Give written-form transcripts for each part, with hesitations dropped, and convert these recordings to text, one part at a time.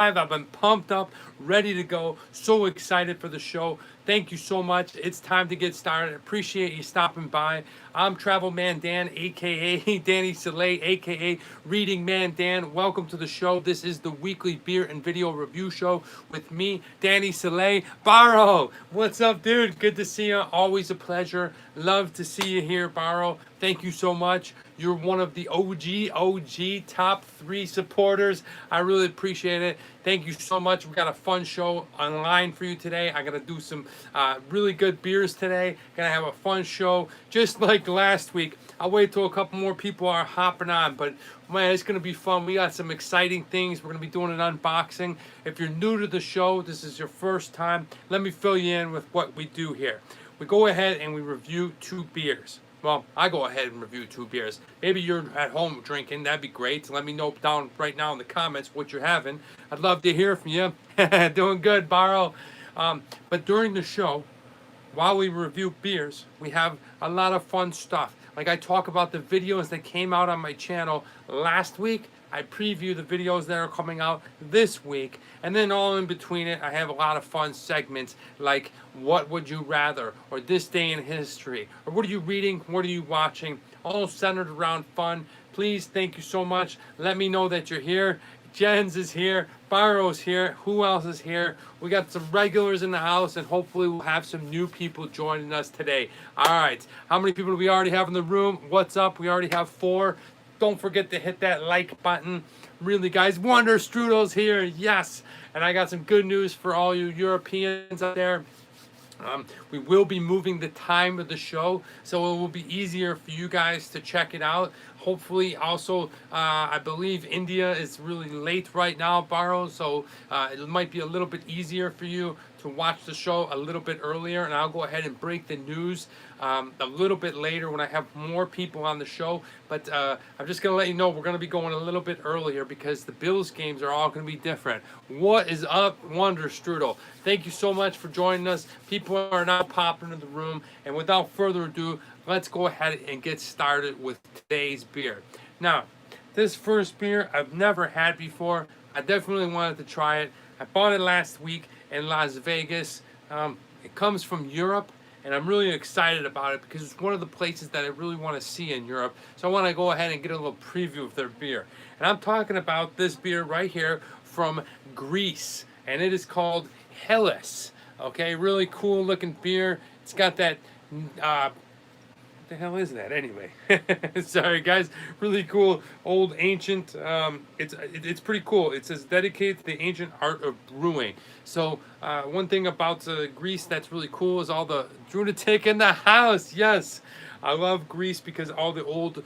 I've been pumped up, ready to go. So excited for the show. Thank you so much. It's time to get started. Appreciate you stopping by. I'm Travel Man Dan, aka Danny Salay, aka Reading Man Dan. Welcome to the show. This is the weekly beer and video review show with me, Danny Salay. Barrow, what's up, dude? Good to see you. Always a pleasure. Love to see you here, Barrow. Thank you so much. You're one of the OG top 3 supporters. I really appreciate it. Thank you so much. We got a fun show online for you today. I got to do some really good beers today. Gonna have a fun show just like last week. I'll wait till a couple more people are hopping on, but man, it's gonna be fun. We got some exciting things. We're gonna be doing an unboxing. If you're new to the show, this is your first time, let me fill you in with what we do here. We go ahead and we review 2 beers. Well, I go ahead and review 2 beers. Maybe you're at home drinking. That'd be great. Let me know down right now in the comments what you're having. I'd love to hear from you. Doing good, Barrow. But during the show, while we review beers, we have a lot of fun stuff. Like I talk about the videos that came out on my channel last week. I preview the videos that are coming out this week, and then all in between it, I have a lot of fun segments like What Would You Rather, or This Day in History, or What Are You Reading, What Are You Watching, all centered around fun. Please, thank you so much. Let me know that you're here. Jens is here, Barrow's here, who else is here? We got some regulars in the house, and hopefully we'll have some new people joining us today. All right, how many people do we already have in the room? What's up? We already have 4. Don't forget to hit that like button. Really, guys, Wonder Strudel's here, yes. And I got some good news for all you Europeans out there. We will be moving the time of the show, so it will be easier for you guys to check it out. Hopefully, also, I believe India is really late right now, Barrow, so it might be a little bit easier for you to watch the show a little bit earlier, and I'll go ahead and break the news a little bit later when I have more people on the show. But I'm just going to let you know we're going to be going a little bit earlier because the Bills games are all going to be different. What is up, Wonder Strudel? Thank you so much for joining us. People are now popping in the room, and without further ado, let's go ahead and get started with today's beer. Now, this first beer I've never had before. I definitely wanted to try it. I bought it last week in Las Vegas. It comes from Europe, and I'm really excited about it because it's one of the places that I really want to see in Europe. So I want to go ahead and get a little preview of their beer. And I'm talking about this beer right here from Greece, and it is called Helles. Okay, really cool looking beer. It's got that the hell is that anyway? Sorry guys, really cool old ancient. It's pretty cool. It says dedicated to the ancient art of brewing. So one thing about Greece that's really cool is all the lunatic in the house. Yes, I love Greece because all the old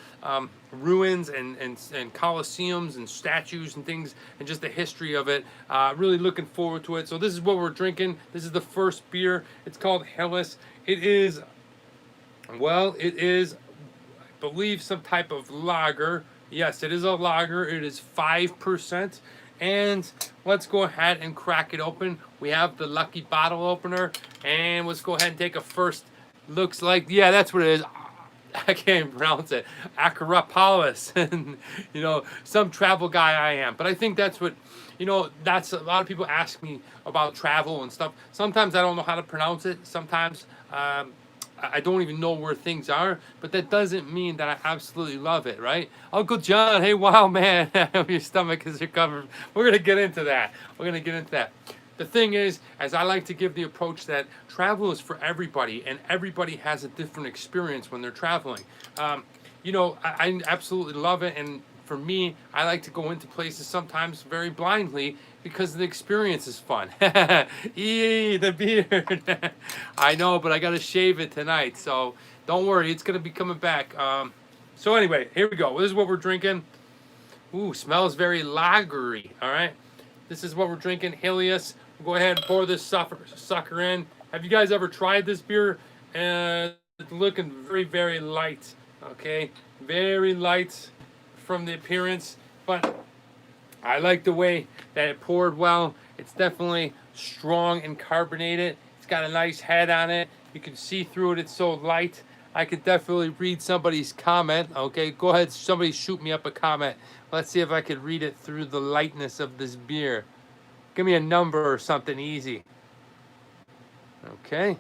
ruins and colosseums and statues and things, and just the history of it. Really looking forward to it. So this is what we're drinking. This is the first beer. It's called Helles. It is, well, it is, I believe, some type of lager. Yes, it is a lager. It is 5%. And let's go ahead and crack it open. We have the lucky bottle opener. And let's go ahead and take a first. Looks like, yeah, that's what it is. I can't even pronounce it. Acropolis. And, you know, some travel guy I am. But I think that's what, you know, that's a lot of people ask me about travel and stuff. Sometimes I don't know how to pronounce it. Sometimes I don't even know where things are, but that doesn't mean that I absolutely love it, right? Uncle John, hey, wow, man, your stomach is recovered. We're going to get into that. We're going to get into that. The thing is, as I like to give the approach that travel is for everybody, and everybody has a different experience when they're traveling. You know, I absolutely love it, and for me, I like to go into places sometimes very blindly because the experience is fun. Eee, the beard. I know, but I got to shave it tonight, so don't worry, it's going to be coming back. So anyway, here we go. This is what we're drinking. Ooh, smells very lagery, all right? This is what we're drinking, Helios. We'll go ahead and pour this sucker in. Have you guys ever tried this beer? It's looking very, very light, okay? Very light from the appearance, but I like the way that it poured well. It's definitely strong and carbonated. It's got a nice head on it. You can see through it. It's so light. I could definitely read somebody's comment. Okay, go ahead. Somebody shoot me up a comment. Let's see if I could read it through the lightness of this beer. Give me a number or something easy. Okay.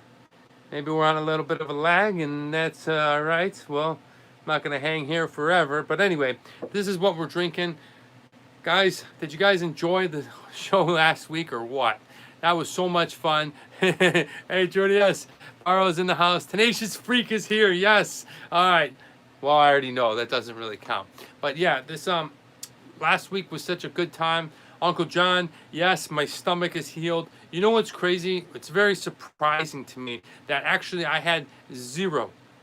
Maybe we're on a little bit of a lag, and that's all right. Well, I'm not going to hang here forever. But anyway, this is what we're drinking. Guys, did you guys enjoy the show last week or what? That was so much fun. Hey, Jordy, yes. Barrow's in the house. Tenacious Freak is here. Yes. All right. Well, I already know. That doesn't really count. But yeah, this last week was such a good time. Uncle John, yes, my stomach is healed. You know what's crazy? It's very surprising to me that actually I had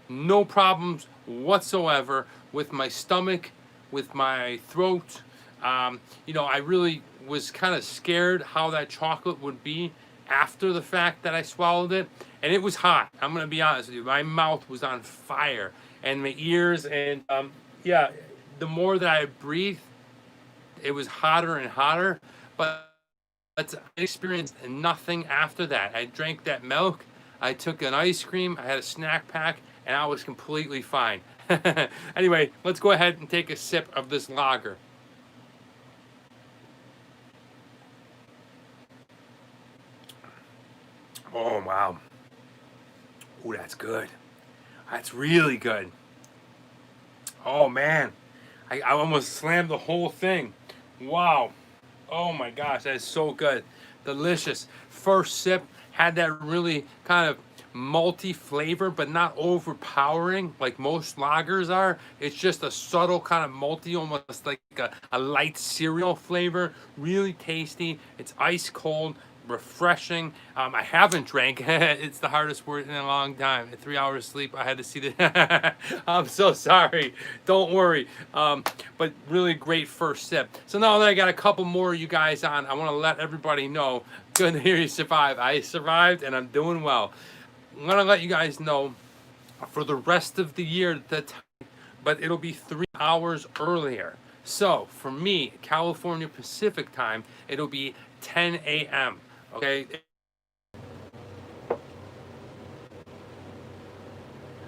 no problems whatsoever with my stomach, with my throat. I really was kind of scared how that chocolate would be after the fact that I swallowed it. And it was hot. I'm going to be honest with you. My mouth was on fire and my ears. And yeah, the more that I breathed, it was hotter and hotter. But I experienced nothing after that. I drank that milk. I took an ice cream. I had a snack pack. And I was completely fine. Anyway, let's go ahead and take a sip of this lager. Oh, wow. Oh, that's good. That's really good. Oh, man. I almost slammed the whole thing. Wow. Oh, my gosh. That is so good. Delicious. First sip had that really kind of malty flavor, but not overpowering like most lagers are. It's just a subtle kind of malty, almost like a light cereal flavor. Really tasty. It's ice cold, refreshing. I haven't drank. It's the hardest word in a long time. 3 hours sleep. I had to see the. I'm so sorry. Don't worry. But really great first sip. So now that I got a couple more of you guys on, I want to let everybody know. Good to hear you survive. I survived and I'm doing well. I'm gonna let you guys know for the rest of the year but it'll be 3 hours earlier. So for me, California Pacific time, it'll be 10 a.m. Okay.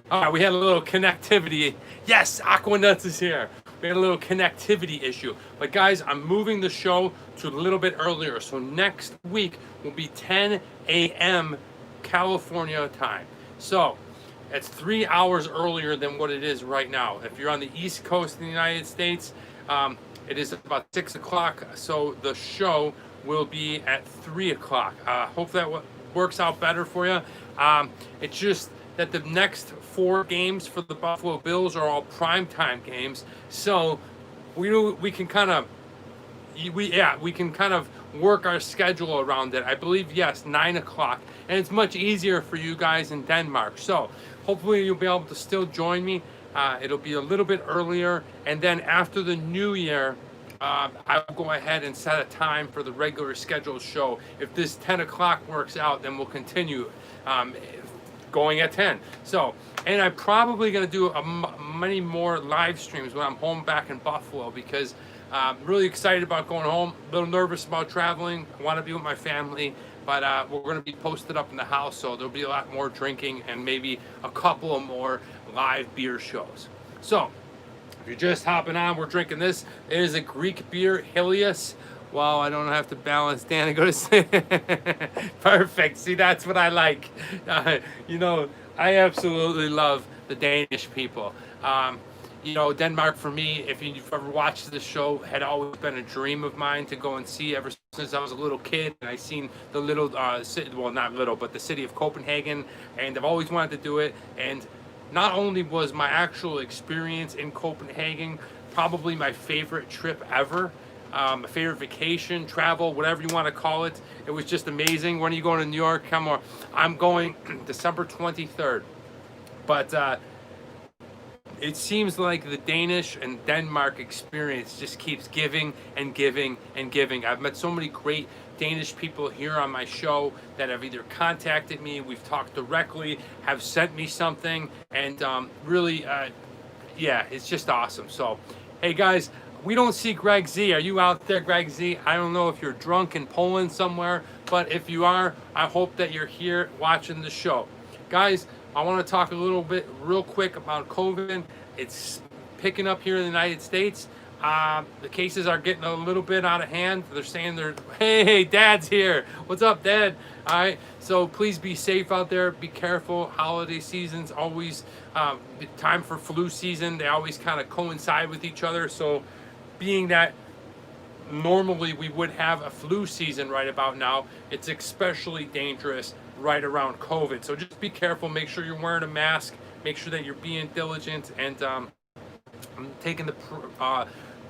All right, we had a little connectivity. Yes, Aquanuts is here. We had a little connectivity issue. But guys, I'm moving the show to a little bit earlier. So next week will be 10 a.m. California time. So it's 3 hours earlier than what it is right now. If you're on the East Coast of the United States, it is about 6 o'clock. So the show will be at 3 o'clock. Hope that works out better for you. It's just that the next 4 games for the Buffalo Bills are all primetime games. So we can kind of work our schedule around it. I believe, yes, 9 o'clock. And it's much easier for you guys in Denmark. So hopefully you'll be able to still join me. It'll be a little bit earlier. And then after the new year, I'll go ahead and set a time for the regular scheduled show. If this 10 o'clock works out, then we'll continue going at 10. So, and I'm probably going to do many more live streams when I'm home back in Buffalo, because I'm really excited about going home. A little nervous about traveling. I want to be with my family, but we're going to be posted up in the house, so there'll be a lot more drinking and maybe a couple of more live beer shows. So, if you're just hopping on, we're drinking this. It is a Greek beer, Helios. Wow, I don't have to balance Dan and go to sleep. Perfect. See, that's what I like. I absolutely love the Danish people. Denmark for me, if you've ever watched the show, had always been a dream of mine to go and see ever since I was a little kid. And I seen the little city, well, not little, but the city of Copenhagen, and I've always wanted to do it. And not only was my actual experience in Copenhagen probably my favorite trip ever, my favorite vacation, travel, whatever you want to call it. It was just amazing. When are you going to New York? Come on. I'm going December 23rd. But it seems like the Danish and Denmark experience just keeps giving and giving and giving. I've met so many great Danish people here on my show that have either contacted me, we've talked directly, have sent me something, and really, it's just awesome. So, hey guys, we don't see Greg Z. Are you out there, Greg Z? I don't know if you're drunk in Poland somewhere, but if you are, I hope that you're here watching the show. Guys, I want to talk a little bit real quick about COVID. It's picking up here in the United States. The cases are getting a little bit out of hand. They're saying hey, Dad's here. What's up, Dad? All right. So please be safe out there. Be careful. Holiday season's always time for flu season. They always kind of coincide with each other. So being that normally we would have a flu season right about now, it's especially dangerous right around COVID. So just be careful. Make sure you're wearing a mask. Make sure that you're being diligent and taking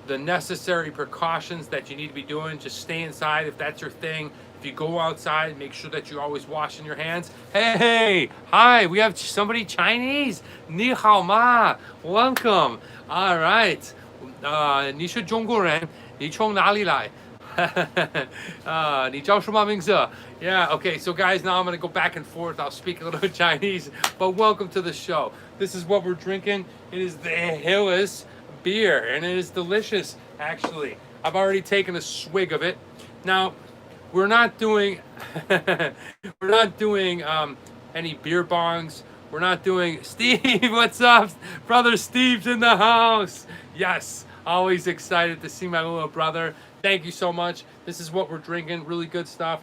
the necessary precautions that you need to be doing. Just stay inside if that's your thing. If you go outside, make sure that you're always washing your hands. Hey, hi, we have somebody Chinese. 你好吗? Welcome. All right. 你是中国人，你从哪里来？你叫什么名字? Yeah, okay, so guys, now I'm going to go back and forth. I'll speak a little Chinese, but welcome to the show. This is what we're drinking. It is the Hillis beer, and it is delicious, actually. I've already taken a swig of it. Now, we're not doing any beer bongs. We're not doing Steve. What's up, brother? Steve's in the house. Yes, always excited to see my little brother. Thank you so much. This is what we're drinking. Really good stuff.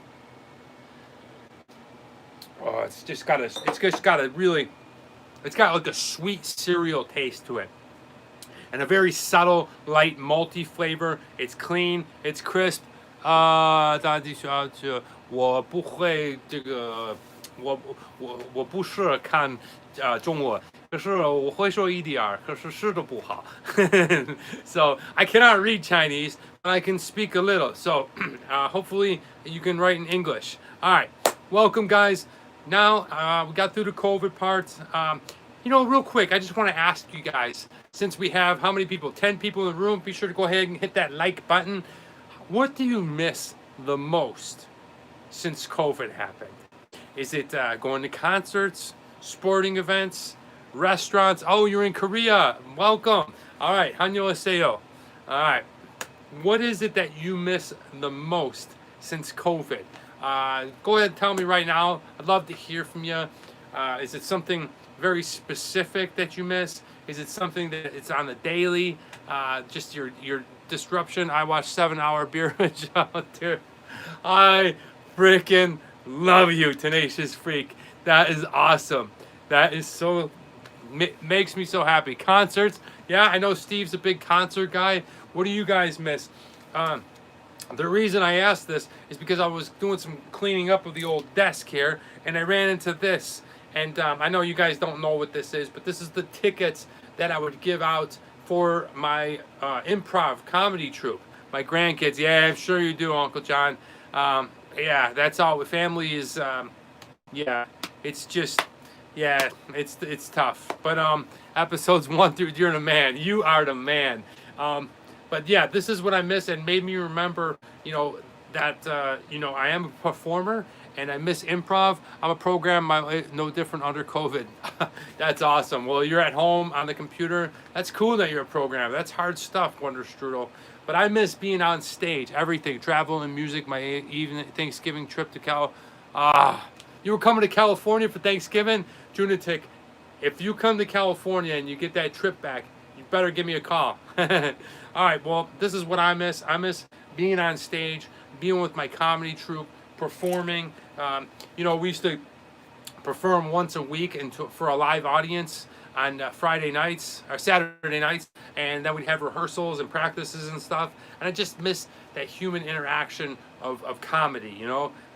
Oh, it's got like a sweet cereal taste to it. And a very subtle, light, malty flavor. It's clean. It's crisp. 我不会这个，我不是看中文，可是我会说一点儿，可是说的不好。So I cannot read Chinese, but I can speak a little. So hopefully you can write in English. All right, welcome guys. Now we got through the COVID part. Real quick, I just want to ask you guys, since we have how many people? 10 people in the room. Be sure to go ahead and hit that like button. What do you miss the most since COVID happened? Is it going to concerts, sporting events, restaurants? Oh, you're in Korea. Welcome. All right. Annyeonghaseyo. All right. What is it that you miss the most since COVID? Go ahead and tell me right now. I'd love to hear from you. Is it something very specific that you miss? Is it something that it's on the daily? Just your disruption. I watched 7-hour beer out there. I freaking love you, Tenacious Freak. That is awesome. That is so makes me so happy. Concerts. Yeah, I know Steve's a big concert guy. What do you guys miss? The reason I asked this is because I was doing some cleaning up of the old desk here, and I ran into this. And I know you guys don't know what this is, but this is the tickets that I would give out for my improv comedy troupe. My grandkids. Yeah, I'm sure you do, Uncle John. Yeah, that's all. Family is, yeah, it's just, yeah, it's tough. But episodes 1 through, you're the man. You are the man. But yeah, this is what I miss, and made me remember, that I am a performer and I miss improv. I'm a program, no different under COVID. That's awesome. Well, you're at home on the computer. That's cool that you're a programmer. That's hard stuff, Wonder Strudel. But I miss being on stage, everything, travel and music. My even Thanksgiving trip to you were coming to California for Thanksgiving, Junitic. If you come to California and you get that trip back, you better give me a call. All right, well, this is what I miss. I miss being on stage, being with my comedy troupe, performing. We used to perform once a week for a live audience on Friday nights or Saturday nights, and then we'd have rehearsals and practices and stuff. And I just miss that human interaction of comedy.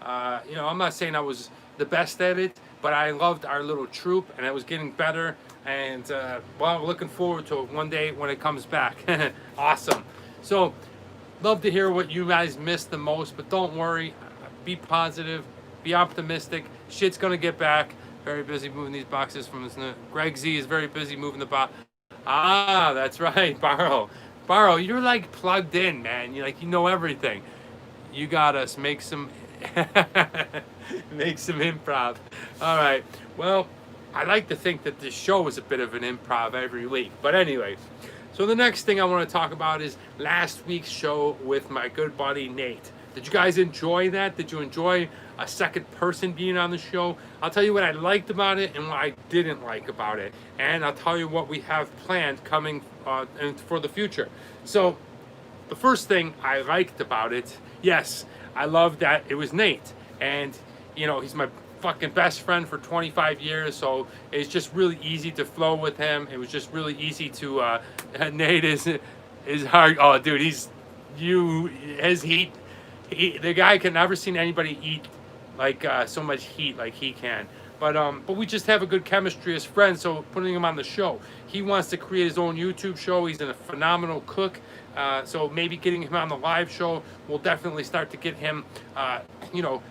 I'm not saying I was the best at it, but I loved our little troupe, and it was getting better. And I'm looking forward to it one day when it comes back. Awesome. So, love to hear what you guys missed the most, but don't worry. Be positive. Be optimistic. Shit's gonna get back. Very busy moving these boxes from this. Greg Z is very busy moving the box. That's right, Barrow. Barrow, you're like plugged in, man. You know everything. You got us. Make some improv. All right. Well, I like to think that this show is a bit of an improv every week. But anyway, so the next thing I want to talk about is last week's show with my good buddy Nate. Did you guys enjoy that? Did you enjoy a second person being on the show? I'll tell you what I liked about it and what I didn't like about it. And I'll tell you what we have planned coming and for the future. So the first thing I liked about it, yes, I love that it was Nate. And, you know, he's my fucking best friend for 25 years. So it's just really easy to flow with him. It was just really easy to, Nate is hard. Oh, dude, his heat. The guy can never seen anybody eat like so much heat like he can. But we just have a good chemistry as friends. So putting him on the show, he wants to create his own YouTube show. He's a phenomenal cook. So maybe getting him on the live show will definitely start to get him, you know,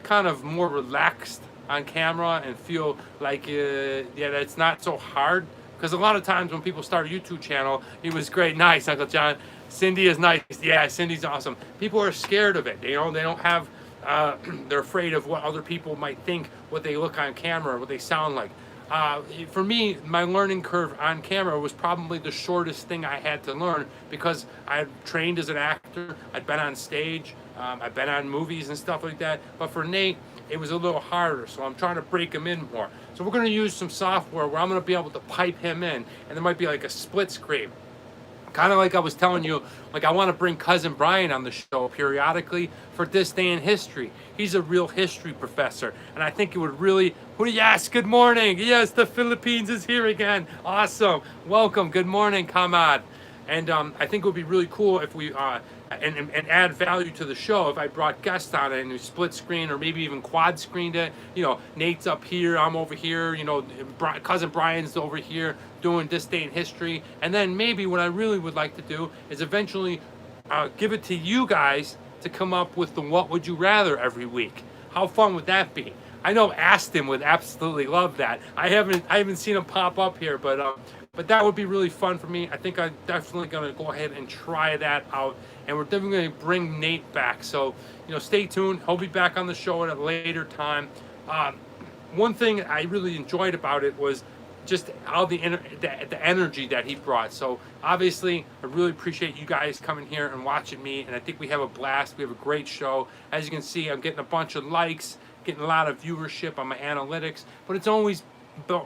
kind of more relaxed on camera and feel like yeah, that's not so hard. Because a lot of times when people start a YouTube channel, he was great, nice, Uncle John. Cindy is nice. Yeah, Cindy's awesome. People are scared of it. You know, they don't have, they're afraid of what other people might think, what they look on camera, what they sound like. For me, my learning curve on camera was probably the shortest thing I had to learn because I trained as an actor. I'd been on stage. I've been on movies and stuff like that. But for Nate, it was a little harder. So I'm trying to break him in more. So we're going to use some software where I'm going to be able to pipe him in. And there might be like a split screen. Kind of like I was telling you, like I want to bring Cousin Brian on the show periodically for This Day in History. He's a real history professor, and I think it would really, yes, good morning. Yes, the Philippines is here again. Awesome. Welcome. Good morning, Kamad. And I think it would be really cool if we, and add value to the show if I brought guests on it and we split screen or maybe even quad screened it. You know, Nate's up here, I'm over here, you know, Cousin Brian's over here doing This Day in History. And then maybe what I really would like to do is eventually give it to you guys to come up with the What Would You Rather every week. How fun would that be? I know Aston would absolutely love that. I haven't seen him pop up here, but that would be really fun for me. I think I'm definitely going to go ahead and try that out. And we're definitely going to bring Nate back. So, you know, stay tuned. He'll be back on the show at a later time. One thing I really enjoyed about it was just all the energy that he brought. So, obviously, I really appreciate you guys coming here and watching me. And I think we have a blast. We have a great show. As you can see, I'm getting a bunch of likes, getting a lot of viewership on my analytics. But it's always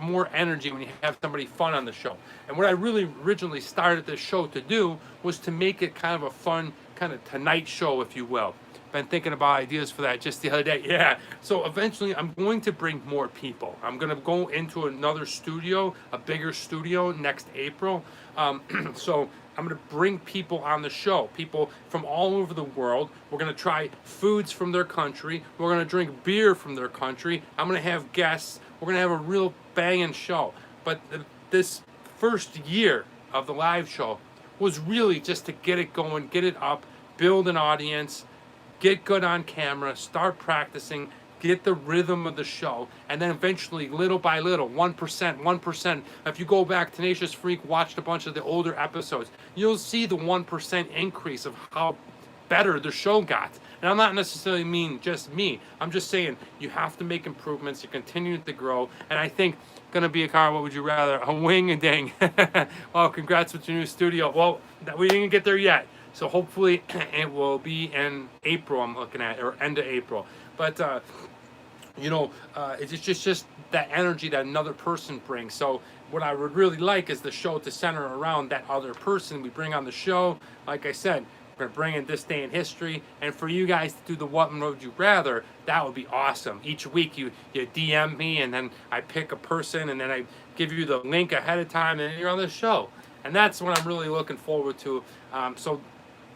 more energy when you have somebody fun on the show. And what I really originally started this show to do was to make it kind of a fun kind of Tonight Show, if you will. Been thinking about ideas for that just the other day. Yeah. So eventually I'm going to bring more people. I'm going to go into another studio, a bigger studio next April. So I'm going to bring people on the show, people from all over the world. We're going to try foods from their country. We're going to drink beer from their country. I'm going to have guests. We're going to have a real banging show. But this first year of the live show was really just to get it going, get it up, build an audience, get good on camera, start practicing, get the rhythm of the show, and then eventually, little by little, 1%, 1%. If you go back, Tenacious Freak watched a bunch of the older episodes, you'll see the 1% increase of how better the show got. And I'm not necessarily mean just me. I'm just saying you have to make improvements. You're continuing to grow. And I think going to be a car, what would you rather? A wing and dang. Well, congrats with your new studio. Well, we didn't get there yet. So hopefully it will be in April, I'm looking at, or end of April. But, you know, it's just that energy that another person brings. So what I would really like is the show to center around that other person we bring on the show. Like I said, we're going to bring in This Day in History. And for you guys to do the What Would You Rather, that would be awesome. Each week you DM me, and then I pick a person, and then I give you the link ahead of time, and you're on the show. And that's what I'm really looking forward to. So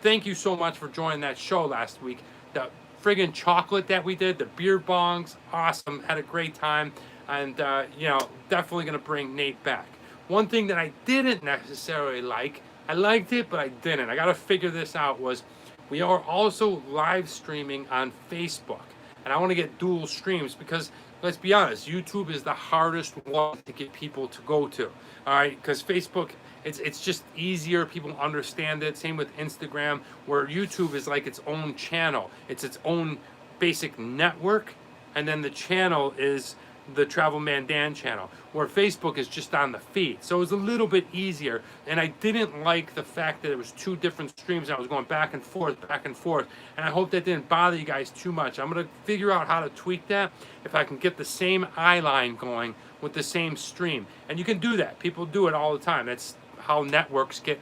thank you so much for joining that show last week. The friggin' chocolate that we did, the beer bongs, awesome. Had a great time. And, you know, definitely going to bring Nate back. One thing that I didn't necessarily like, I liked it, but I didn't. I got to figure this out, was we are also live streaming on Facebook. And I want to get dual streams because, let's be honest, YouTube is the hardest one to get people to go to. All right, because Facebook, it's just easier. People understand it. Same with Instagram, where YouTube is like its own channel. It's its own basic network. And then the channel is the Travel Man Dan channel, where Facebook is just on the feed. So it was a little bit easier, and I didn't like the fact that it was two different streams and I was going back and forth, and I hope that didn't bother you guys too much. I'm gonna figure out how to tweak that, if I can get the same eye line going with the same stream. And you can do that. People do it all the time. That's how networks get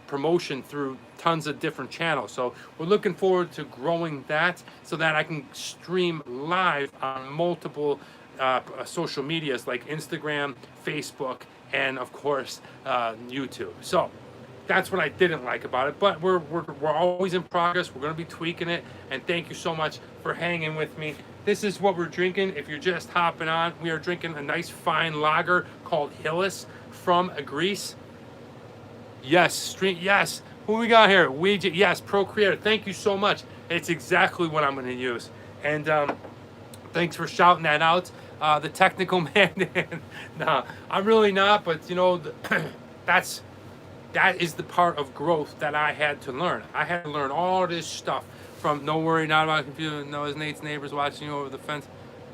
promotion through tons of different channels. So we're looking forward to growing that so that I can stream live on multiple social medias like Instagram, Facebook, and of course YouTube. So that's what I didn't like about it, but we're always in progress. We're going to be tweaking it, and thank you so much for hanging with me. This is what we're drinking. If you're just hopping on, we are drinking a nice fine lager called Hillis from Greece. Yes, yes. Who we got here? Ouija. Yes, Procreator. Thank you so much. It's exactly what I'm going to use. And thanks for shouting that out. The technical man. Nah, I'm really not. But you know, that is the part of growth that I had to learn. I had to learn all this stuff from No Worry, Not About Confusion. No, his Nate's neighbors watching you over the fence.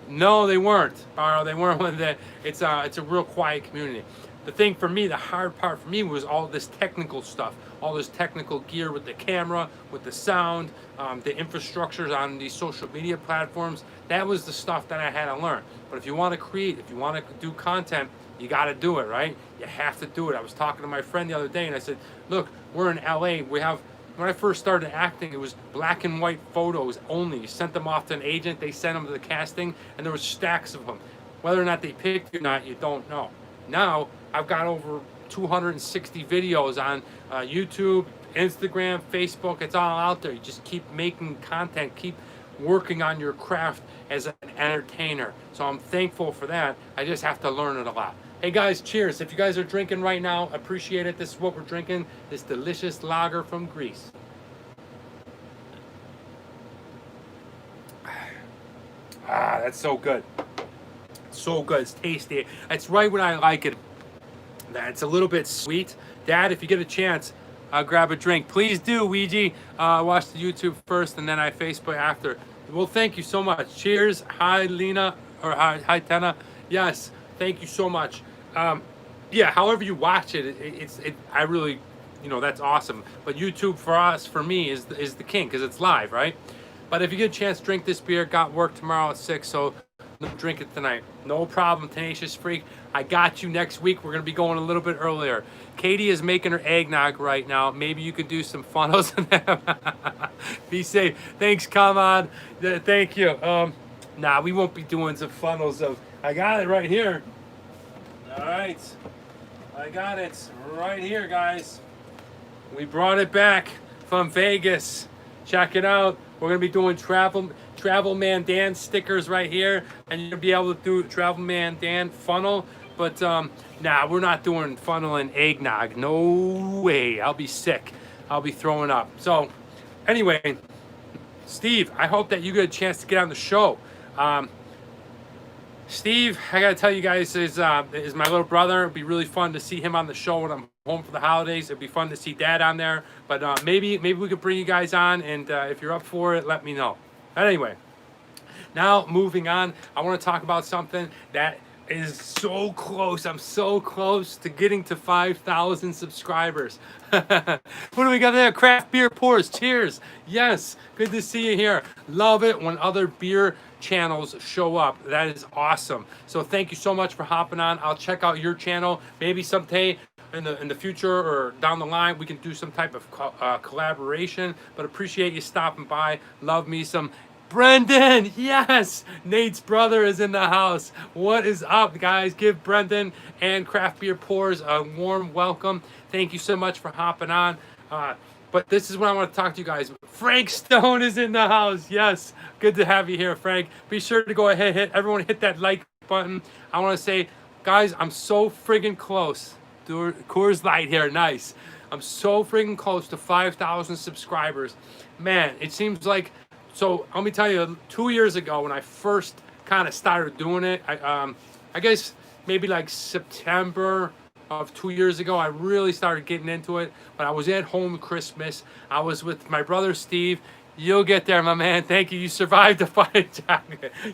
No, they weren't. They weren't. It's a real quiet community. The thing for me, the hard part for me was all this technical stuff, all this technical gear with the camera, with the sound, the infrastructures on these social media platforms. That was the stuff that I had to learn. But if you want to create, if you want to do content, you got to do it, right? You have to do it. I was talking to my friend the other day and I said, look, we're in LA. When I first started acting, it was black and white photos only. You sent them off to an agent, they sent them to the casting, and there was stacks of them. Whether or not they picked you or not, you don't know. Now, I've got over 260 videos on YouTube, Instagram, Facebook. It's all out there. You just keep making content, keep working on your craft as an entertainer. So I'm thankful for that. I just have to learn it a lot. Hey guys, cheers. If you guys are drinking right now, appreciate it. This is what we're drinking. This delicious lager from Greece. Ah, that's so good. So good. It's tasty. It's right when I like it. It's a little bit sweet. Dad, if you get a chance, grab a drink. Please do, Ouija. Watch the YouTube first and then I Facebook after. Well, thank you so much. Cheers. Hi, Lena. Or hi, Tena. Yes, thank you so much. Yeah, however you watch it, I really, you know, that's awesome. But YouTube for us, for me, is the king because it's live, right? But if you get a chance, drink this beer. Got work tomorrow at 6, so drink it tonight. No problem, Tenacious Freak. I got you next week. We're going to be going a little bit earlier. Katie is making her eggnog right now. Maybe you could do some funnels. Be safe. Thanks, come on. Thank you. Nah, we won't be doing some funnels of... I got it right here. All right. I got it right here, guys. We brought it back from Vegas. Check it out. We're going to be doing Travel Man Dan stickers right here, and you'll be able to do Travel Man Dan funnel. But nah, we're not doing funnel and eggnog. No way. I'll be sick. I'll be throwing up. So anyway, Steve, I hope that you get a chance to get on the show. Steve, I gotta tell you guys, is my little brother. It'd be really fun to see him on the show when I'm home for the holidays. It'd be fun to see Dad on there. But maybe we could bring you guys on, and if you're up for it, let me know. But anyway, now moving on, I want to talk about something that is so close. I'm so close to getting to 5,000 subscribers. What do we got there? Craft Beer Pours. Cheers. Yes, good to see you here. Love it when other beer channels show up. That is awesome. So thank you so much for hopping on. I'll check out your channel. Maybe someday in the future or down the line we can do some type of collaboration. But appreciate you stopping by. Love me some Brendan. Yes, Nate's brother is in the house. What is up, guys? Give Brendan and Craft Beer Pours a warm welcome. Thank you so much for hopping on. But this is what I want to talk to you guys. Frank Stone is in the house. Yes, good to have you here, Frank. Be sure to go ahead, everyone hit that like button. I want to say, guys, I'm so friggin' close. Coors Light here, nice. I'm so friggin' close to 5,000 subscribers. Man, it seems like, so let me tell you, 2 years ago when I first kind of started doing it, I guess maybe like September of 2 years ago, I really started getting into it. But I was at home Christmas. I was with my brother Steve. You'll get there, my man. Thank you. You survived the fight.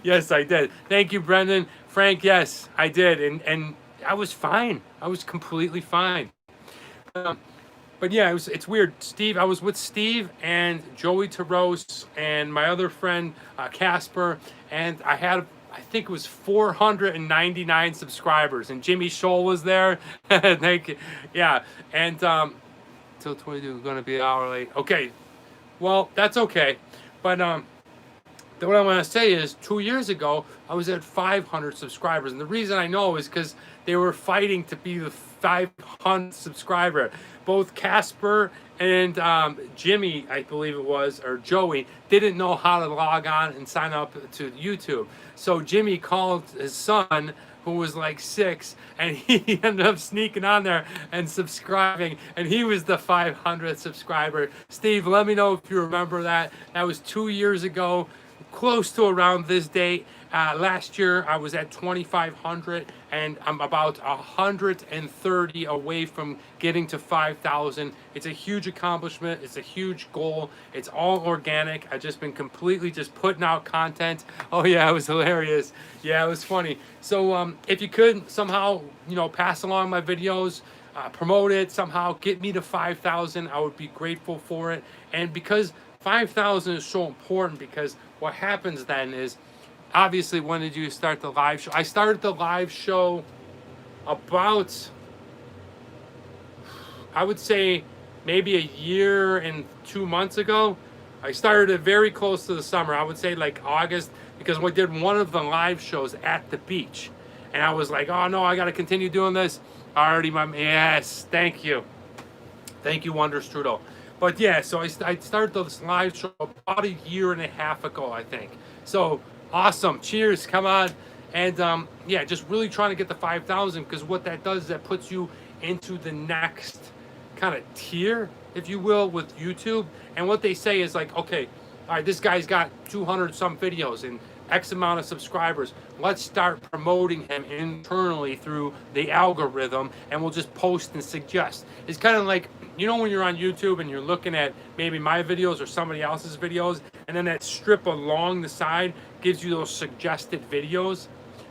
Yes, I did. Thank you, Brendan, Frank, yes, I did, and I was fine. I was completely fine. Um, but yeah, it's weird. Steve, I was with Steve and Joey Taros and my other friend Casper, and I think it was 499 subscribers, and Jimmy Scholl was there. Thank you. Yeah, and till 22 is going to be an hour late. Okay, well that's okay, but what I want to say is 2 years ago, I was at 500 subscribers. And the reason I know is because they were fighting to be the 500 subscriber. Both Casper and Jimmy, I believe it was, or Joey, didn't know how to log on and sign up to YouTube. So Jimmy called his son, who was like 6, and he ended up sneaking on there and subscribing, and he was the 500th subscriber. Steve, let me know if you remember that. That was 2 years ago, close to around this date. Last year I was at 2,500, and I'm about 130 away from getting to 5,000. It's a huge accomplishment. It's a huge goal. It's all organic. I've just been completely just putting out content. Oh yeah, it was hilarious. Yeah, it was funny. So if you could somehow, pass along my videos, promote it somehow, get me to 5,000, I would be grateful for it. And because 5,000 is so important, because what happens then is, obviously, when did you start the live show? I started the live show about, I would say, maybe a year and 2 months ago. I started it very close to the summer. I would say like August, because we did one of the live shows at the beach. And I was like, oh no, I got to continue doing this. Yes, thank you. Thank you, Wonder Strudel. But yeah, so I started this live show about a year and a half ago, I think. So awesome. Cheers. Come on. And yeah, just really trying to get to 5,000, because what that does is that puts you into the next kind of tier, if you will, with YouTube. And what they say is like, okay, all right, this guy's got 200 some videos and X amount of subscribers. Let's start promoting him internally through the algorithm, and we'll just post and suggest. It's kind of like, when you're on YouTube and you're looking at maybe my videos or somebody else's videos, and then that strip along the side gives you those suggested videos.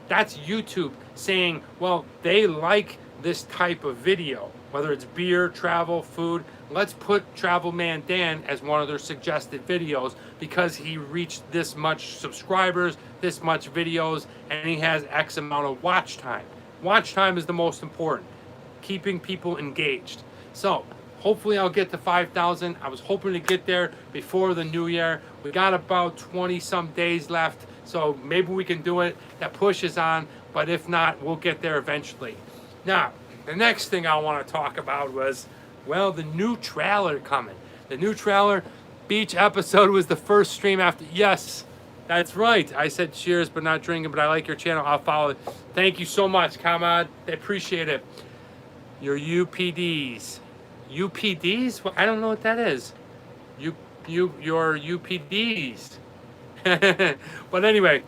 That's YouTube saying, well, they like this type of video, whether it's beer, travel, food. Let's put Travel Man Dan as one of their suggested videos because he reached this much subscribers, this much videos, and he has X amount of watch time. Watch time is the most important, keeping people engaged. So hopefully I'll get to 5,000. I was hoping to get there before the new year. We got about 20 some days left, so maybe we can do it. That push is on, but if not, we'll get there eventually. Now, the next thing I want to talk about was, well, the new trailer coming. The new trailer beach episode was the first stream after. Yes, that's right. I said cheers, but not drinking, but I like your channel. I'll follow it. Thank you so much, Kamad. I appreciate it. Your UPDs. UPDs? Well, I don't know what that is. Your UPDs. But anyway,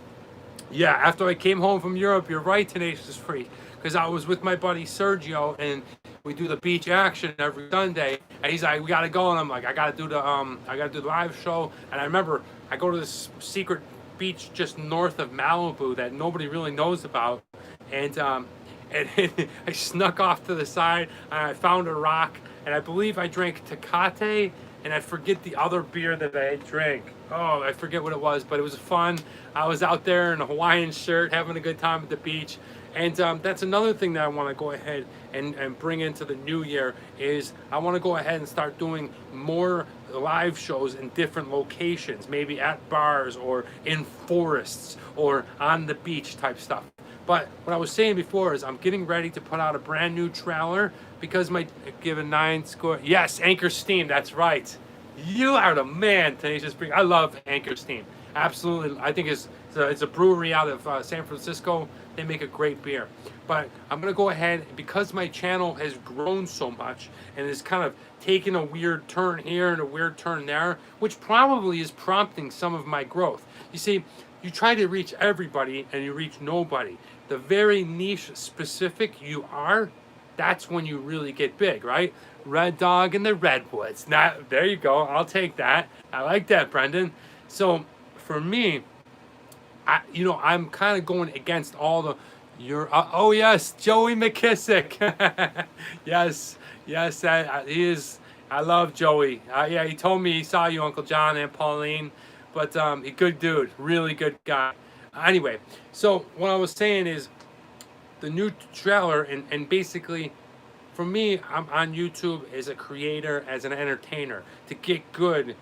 yeah, after I came home from Europe, you're right, Tenacious Freak, because I was with my buddy Sergio, and we do the beach action every Sunday, and he's like, we gotta go, and I'm like, I gotta do the live show. And I remember I go to this secret beach just north of Malibu that nobody really knows about, and I snuck off to the side, and I found a rock, and I believe I drank Tecate, and I forget the other beer that I drank. Oh, I forget what it was, but it was fun. I was out there in a Hawaiian shirt, having a good time at the beach. And that's another thing that I want to go ahead and bring into the new year is I want to go ahead and start doing more live shows in different locations, maybe at bars or in forests or on the beach type stuff. But what I was saying before is I'm getting ready to put out a brand new trailer because my given 9 score. Yes, Anchor Steam, that's right. You are the man, Tenacious Freak. I love Anchor Steam. Absolutely. I think it's a brewery out of San Francisco. They make a great beer. But I'm going to go ahead, because my channel has grown so much and is kind of taking a weird turn here and a weird turn there, which probably is prompting some of my growth. You see, you try to reach everybody and you reach nobody. The very niche specific you are, that's when you really get big, right? Red Dog in the Redwoods. Now, there you go. I'll take that. I like that, Brendan. So for me, I'm kind of going against all the oh yes, Joey McKissick. Yes, yes, he is. I love Joey. Yeah, he told me he saw you, Uncle John and Pauline, but a good dude, really good guy. Anyway, so what I was saying is the new trailer, and basically for me, I'm on YouTube as a creator, as an entertainer, to get good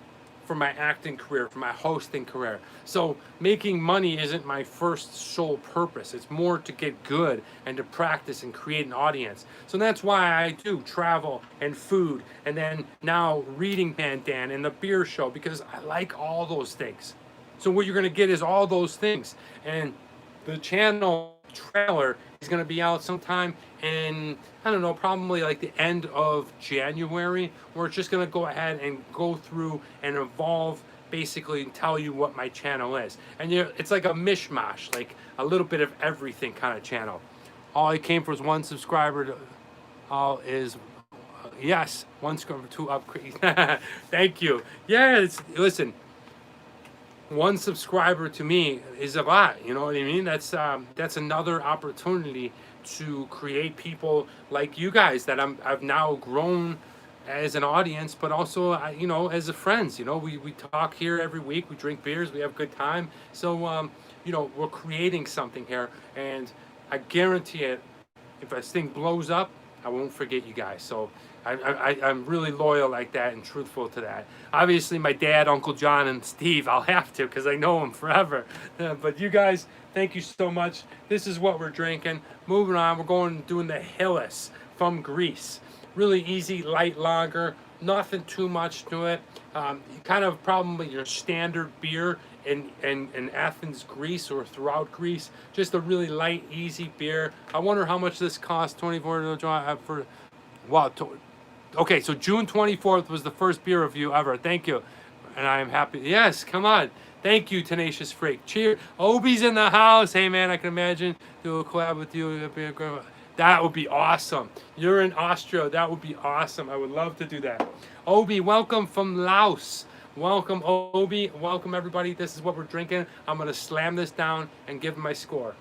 for my acting career, for my hosting career. So making money isn't my first sole purpose. It's more to get good and to practice and create an audience. So that's why I do travel and food, and then now reading Pandan and the beer show, because I like all those things. So what you're gonna get is all those things. And the channel trailer is going to be out sometime in, I don't know, probably like the end of January, where it's just going to go ahead and go through and evolve, basically tell you what my channel is. And it's like a mishmash, like a little bit of everything kind of channel. All it came for was one subscriber to, is yes, one subscriber, two upgrade. Thank you. Yeah, listen, one subscriber to me is a lot. You know what I mean? That's another opportunity to create people like you guys that I've now grown as an audience, but also as a friends. We talk here every week. We drink beers. We have a good time. So we're creating something here, and I guarantee it. If this thing blows up, I won't forget you guys. So I'm really loyal like that and truthful to that. Obviously, my dad, Uncle John, and Steve, I'll have to because I know them forever. But you guys, thank you so much. This is what we're drinking. Moving on, we're going doing the Hillis from Greece. Really easy, light lager. Nothing too much to it. Kind of probably your standard beer in Athens, Greece, or throughout Greece. Just a really light, easy beer. I wonder how much this costs. 24 for. Wow. Okay, so June 24th was the first beer review ever. Thank you. And I am happy. Yes, come on. Thank you, Tenacious Freak. Cheer. Obi's in the house. Hey, man, I can imagine do a collab with you. That would be awesome. You're in Austria. That would be awesome. I would love to do that. Obi, welcome from Laos. Welcome, Obi. Welcome, everybody. This is what we're drinking. I'm going to slam this down and give my score.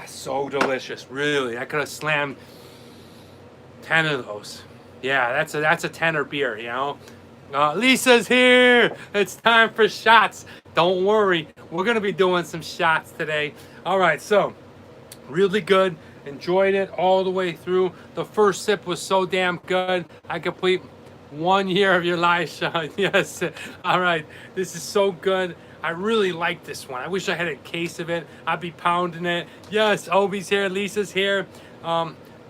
So delicious, really. I could have slammed 10 of those. Yeah, that's a tenner beer, Lisa's here. It's time for shots. Don't worry, we're gonna be doing some shots today. All right, so really good. Enjoyed it all the way through. The first sip was so damn good. I complete 1 year of your live show. Yes. All right, this is so good. I really like this one. I wish I had a case of it. I'd be pounding it. Yes, Obi's here. Lisa's here.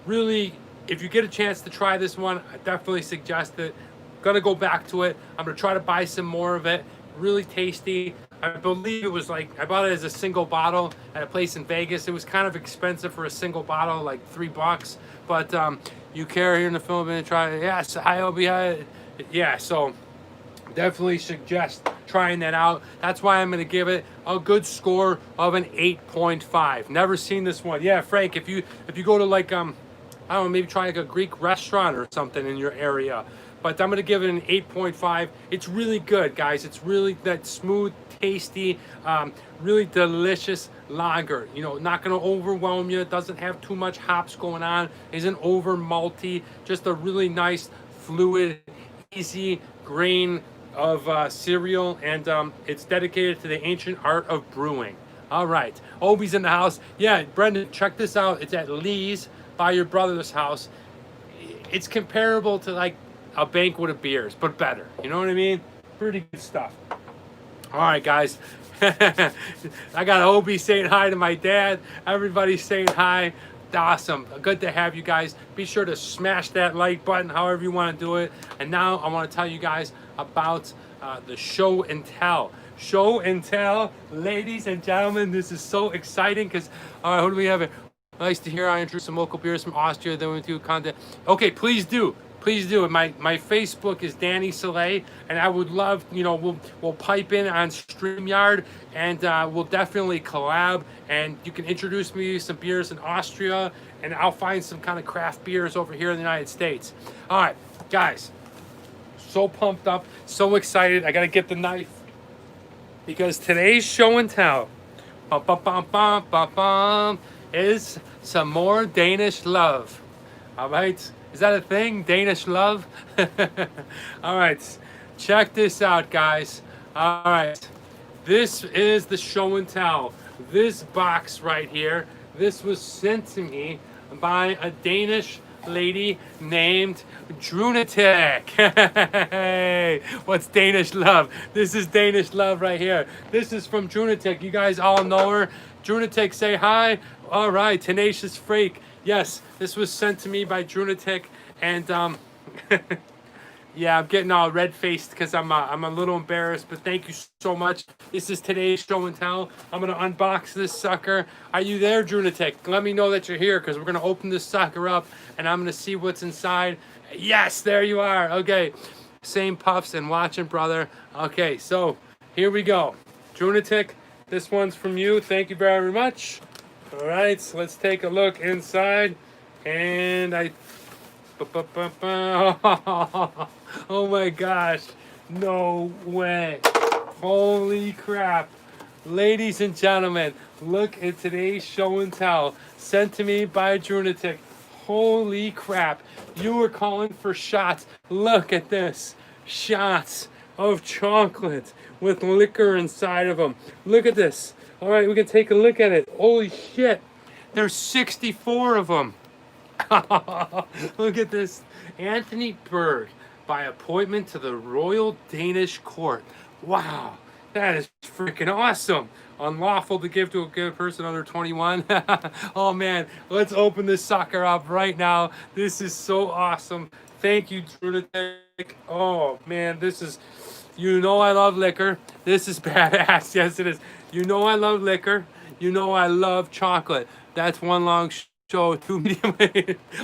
Really, if you get a chance to try this one, I definitely suggest it. Gonna go back to it. I'm gonna try to buy some more of it. Really tasty. I believe it was like, I bought it as a single bottle at a place in Vegas. It was kind of expensive for a single bottle, like $3. But you care here in the Philippines, try it. Yes, hi Obi. Yeah, so definitely suggest trying that out. That's why I'm going to give it a good score of an 8.5. Never seen this one. Yeah, Frank, if you go to like I don't know, maybe try like a Greek restaurant or something in your area. But I'm going to give it an 8.5. It's really good, guys. It's really that smooth, tasty, really delicious lager. Not going to overwhelm you. It doesn't have too much hops going on. Isn't over malty. Just a really nice, fluid, easy grain of cereal, and it's dedicated to the ancient art of brewing. All right, Obi's in the house. Yeah, Brendan, check this out. It's at Lee's by your brother's house. It's comparable to like a banquet of beers, but better. You know what I mean? Pretty good stuff. All right, guys. I got Obi saying hi to my dad. Everybody's saying hi. Awesome. Good to have you guys. Be sure to smash that like button, however you want to do it. And now I want to tell you guys about the show and tell. Show and tell, ladies and gentlemen. This is so exciting because, all right, who do we have here? Nice to hear I introduce some local beers from Austria. Then we do content. Okay, please do. Please do. My Facebook is Danny Salay, and I would love, we'll pipe in on StreamYard, and we'll definitely collab, and you can introduce me to some beers in Austria, and I'll find some kind of craft beers over here in the United States. All right, guys, So pumped up, so excited. I gotta get the knife because today's show and tell bum, bum, bum, bum, bum, bum, is some more Danish love. All right, is that a thing? Danish love? All right, check this out, guys. All right, this is the show and tell. This box right here, this was sent to me by a Danish lady named Drunatek. Hey, what's Danish love? This is Danish love right here. This is from Drunatek. You guys all know her. Drunatek, say hi. All right, tenacious freak. Yes, this was sent to me by Drunatek, and yeah, I'm getting all red-faced because I'm a little embarrassed, but thank you so much. This is today's show and tell. I'm going to unbox this sucker. Are you there, Drunatek? Let me know that you're here because we're going to open this sucker up, and I'm going to see what's inside. Yes, there you are. Okay, same puffs and watching, brother. Okay, so here we go. Drunatek, this one's from you. Thank you very much. All right, so let's take a look inside, and oh my gosh, no way. Holy crap. Ladies and gentlemen, look at today's show and tell sent to me by Drunatek. Holy crap. You were calling for shots. Look at this. Shots of chocolate with liquor inside of them. Look at this. All right, we can take a look at it. Holy shit. There's 64 of them. Look at this. Anthony Berg, by appointment to the Royal Danish Court. Wow, that is freaking awesome. Unlawful to give to a good person under 21. Oh man, let's open this sucker up right now. This is so awesome. Thank you, Drunatek. Oh man, this is, you know I love liquor. This is badass. Yes, it is. You know I love liquor. You know I love chocolate. That's one long show, 2 medium.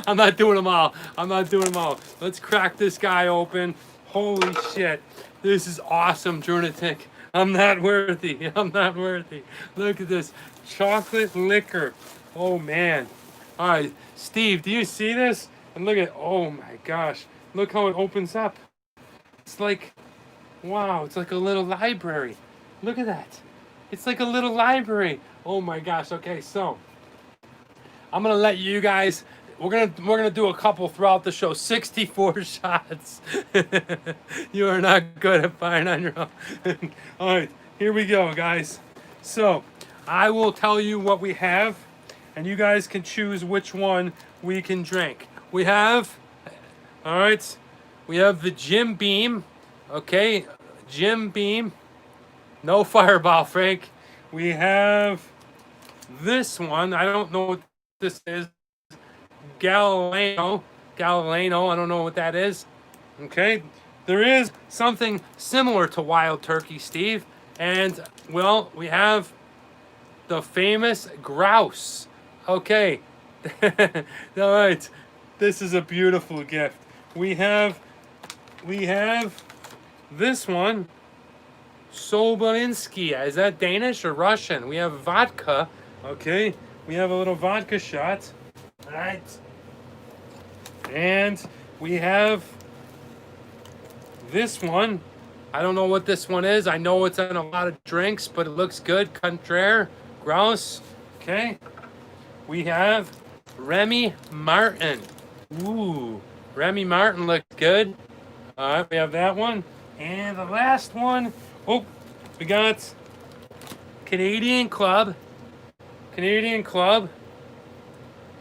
I'm not doing them all. I'm not doing them all. Let's crack this guy open. Holy shit. This is awesome, Drunatek. I'm not worthy. I'm not worthy. Look at this. Chocolate liquor. Oh, man. All right. Steve, do you see this? And look at, oh, my gosh. Look how it opens up. It's like, wow, it's like a little library. Look at that. It's like a little library. Oh, my gosh. Okay, so I'm gonna let you guys. We're gonna do a couple throughout the show. 64 shots. You are not good at buying on your own. All right, here we go, guys. So I will tell you what we have, and you guys can choose which one we can drink. We have, all right. We have the Jim Beam. Okay, Jim Beam. No Fireball, Frank. We have this one. I don't know what this is. Galileo, I don't know what that is. Okay, there is something similar to Wild Turkey, Steve, and well, we have the famous grouse. Okay, all right, this is a beautiful gift. We have this one, Sobolinsky. Is that Danish or Russian? We have vodka. Okay, we have a little vodka shot. All right. And we have this one. I don't know what this one is. I know it's in a lot of drinks, but it looks good. Contraire, grouse. Okay. We have Remy Martin. Ooh, Remy Martin looks good. All right, we have that one. And the last one, oh, we got Canadian Club.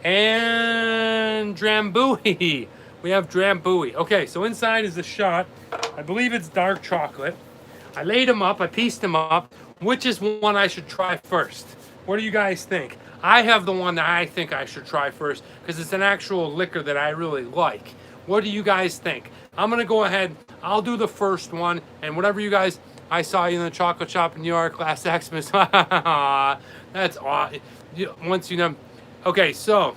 And Drambuie. We have Drambuie. Okay, so inside is the shot. I believe it's dark chocolate. I laid them up. I pieced them up. Which is one I should try first? What do you guys think? I have the one that I think I should try first because it's an actual liquor that I really like. What do you guys think? I'm going to go ahead. I'll do the first one. And whatever you guys... I saw you in the chocolate shop in New York last Xmas. That's awesome. Once you know... Okay, so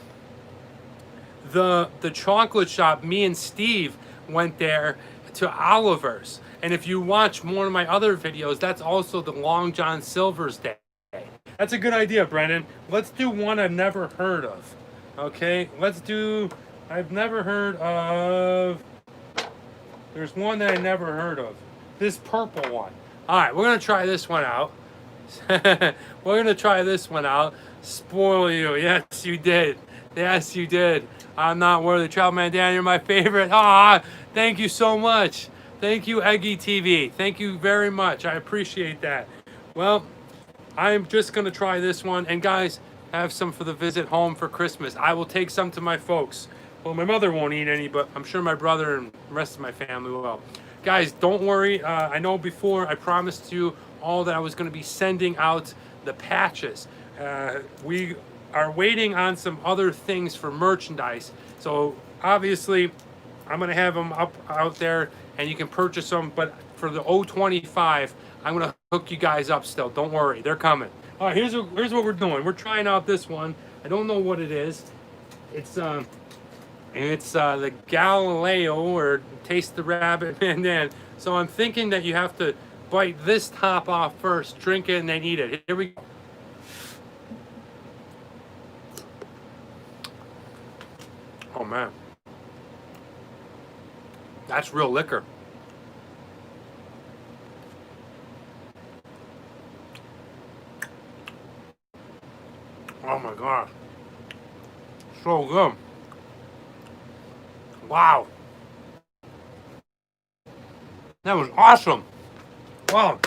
the chocolate shop, me and Steve went there to Oliver's. And if you watch one of my other videos, that's also the Long John Silver's Day. That's a good idea, Brendan. Let's do one I've never heard of. Okay, let's do... I've never heard of There's one that I never heard of. This purple one. All right, we're gonna try this one out. We're gonna try this one out. Spoil you. Yes, you did. Yes, you did. I'm not worthy. Travel Man Dan, you're my favorite. Ah, thank you so much. Thank you, Eggy TV. Thank you very much. I appreciate that. Well, I'm just gonna try this one, and guys, have some for the visit home for Christmas. I will take some to my folks. Well, my mother won't eat any, but I'm sure my brother and the rest of my family will. Guys, don't worry. I know before I promised you all that I was going to be sending out the patches. We are waiting on some other things for merchandise. So obviously, I'm going to have them up out there, and you can purchase them. But for the 025, I'm going to hook you guys up still. Don't worry, they're coming. All right, here's what we're doing. We're trying out this one. I don't know what it is. It's the Galileo, or Taste the Rabbit Man Dan. So I'm thinking that you have to bite this top off first, drink it, and then eat it. Here we go. Oh man, that's real liquor. Oh my god, so good. Wow, that was awesome. Wow,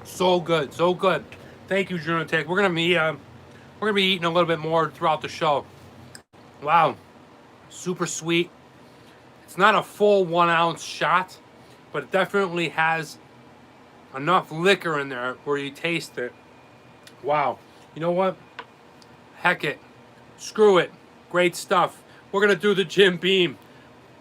so good, so good. Thank you, Junatek. We're gonna be eating a little bit more throughout the show. Wow, super sweet. It's not a full 1 ounce shot, but it definitely has enough liquor in there where you taste it. Wow, you know what? Heck it, screw it. Great stuff. We're gonna do the Jim Beam.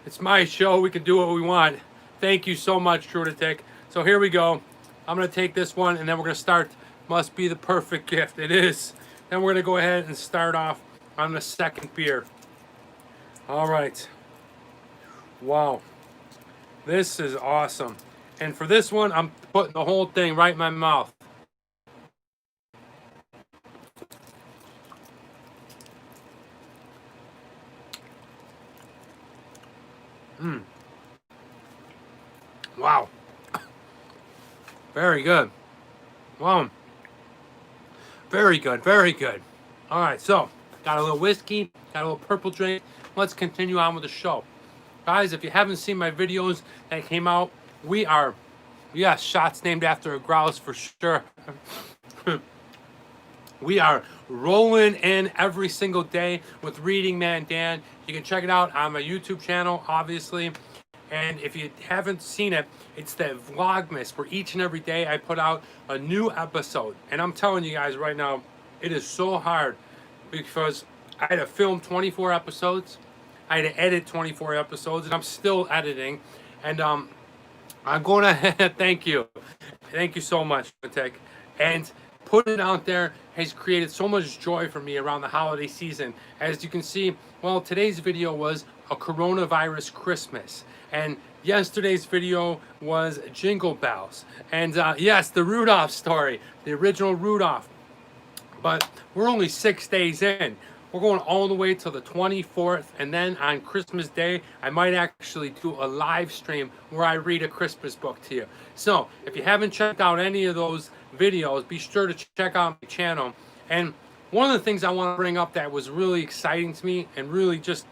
It's my show. We can do what we want. Thank you so much, Trudetic. So here we go. I'm gonna take this one, and then we're gonna start. Must be the perfect gift. It is. Then we're gonna go ahead and start off on the second beer. All right. Wow. This is awesome. And for this one, I'm putting the whole thing right in my mouth. Wow. Very good. Wow. Very good. Very good. All right. So, got a little whiskey, got a little purple drink. Let's continue on with the show. Guys, if you haven't seen my videos that came out, we are, yes, shots named after a grouse for sure. We are rolling in every single day with Reading Man Dan. You can check it out on my YouTube channel, obviously. And if you haven't seen it, it's the Vlogmas, where each and every day I put out a new episode. And I'm telling you guys right now, it is so hard because I had to film 24 episodes. I had to edit 24 episodes, and I'm still editing. And I'm going to, thank you. Thank you so much, Tech. And putting it out there has created so much joy for me around the holiday season. As you can see, well, today's video was a coronavirus Christmas. And yesterday's video was Jingle Bells. And yes, the Rudolph story, the original Rudolph. But we're only 6 days in. We're going all the way to the 24th, and then on Christmas Day, I might actually do a live stream where I read a Christmas book to you. So, if you haven't checked out any of those videos, be sure to check out my channel. And one of the things I want to bring up that was really exciting to me, and really just,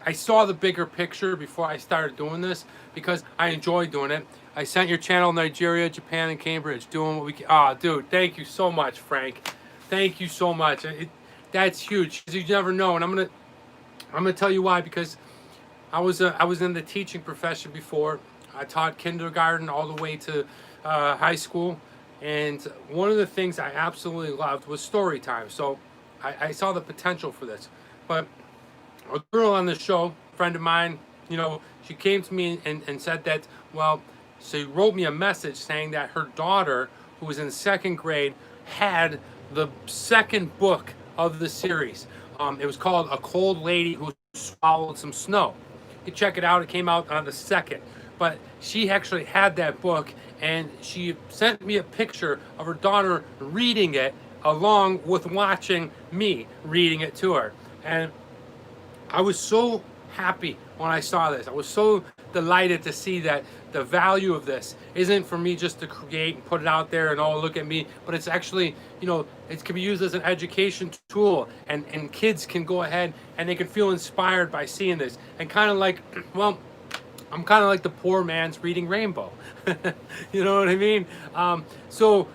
I saw the bigger picture before I started doing this, because I enjoy doing it. I sent your channel Nigeria, Japan, and Cambridge, doing what we can. Oh, dude, thank you so much, Frank. Thank you so much. That's huge. You never know, and I'm gonna tell you why. Because I was in the teaching profession before. I taught kindergarten all the way to high school, and one of the things I absolutely loved was story time. So I saw the potential for this. But a girl on the show, a friend of mine, you know, she came to me and said that, well, she wrote me a message saying that her daughter, who was in second grade, had the second book of the series. It was called A Cold Lady Who Swallowed Some Snow. You can check it out. It came out on the 2nd. But she actually had that book, and she sent me a picture of her daughter reading it along with watching me reading it to her. And I was so happy when I saw this. I was so delighted to see that the value of this isn't for me just to create and put it out there and oh look at me, but it's actually, you know, it can be used as an education tool, and kids can go ahead and they can feel inspired by seeing this, and kind of like, well, I'm kind of like the poor man's reading Rainbow. You know what I mean? So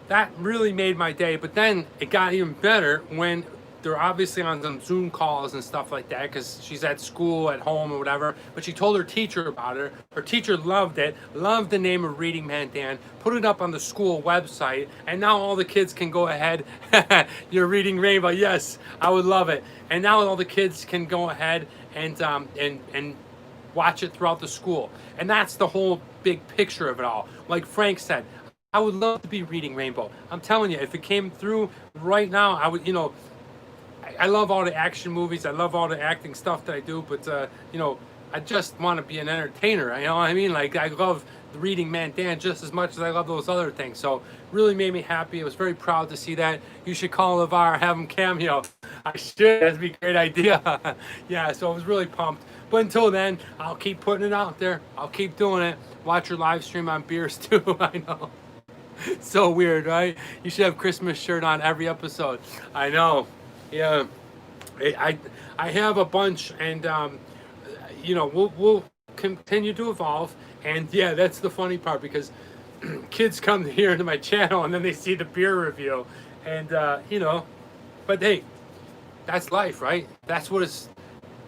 that really made my day. But then it got even better when they're obviously on some Zoom calls and stuff like that because she's at school, at home, or whatever. But she told her teacher about it. Her teacher loved it, loved the name of Reading Man Dan, put it up on the school website, and now all the kids can go ahead. You're reading Rainbow. Yes, I would love it. And now all the kids can go ahead and watch it throughout the school. And that's the whole big picture of it all. Like Frank said, I would love to be reading Rainbow. I'm telling you, if it came through right now, I would, you know, I love all the action movies. I love all the acting stuff that I do, but, you know, I just want to be an entertainer. You know what I mean? Like, I love the Reading Man Dan just as much as I love those other things. So, really made me happy. I was very proud to see that. You should call LeVar, have him cameo. I should. That'd be a great idea. Yeah, so I was really pumped. But until then, I'll keep putting it out there. I'll keep doing it. Watch your live stream on beers, too. I know. So weird, right? You should have Christmas shirt on every episode. I know. Yeah. I have a bunch, and, you know, we'll continue to evolve. And, yeah, that's the funny part, because kids come here into my channel, and then they see the beer review. And, you know, but, hey, that's life, right? That's what it's...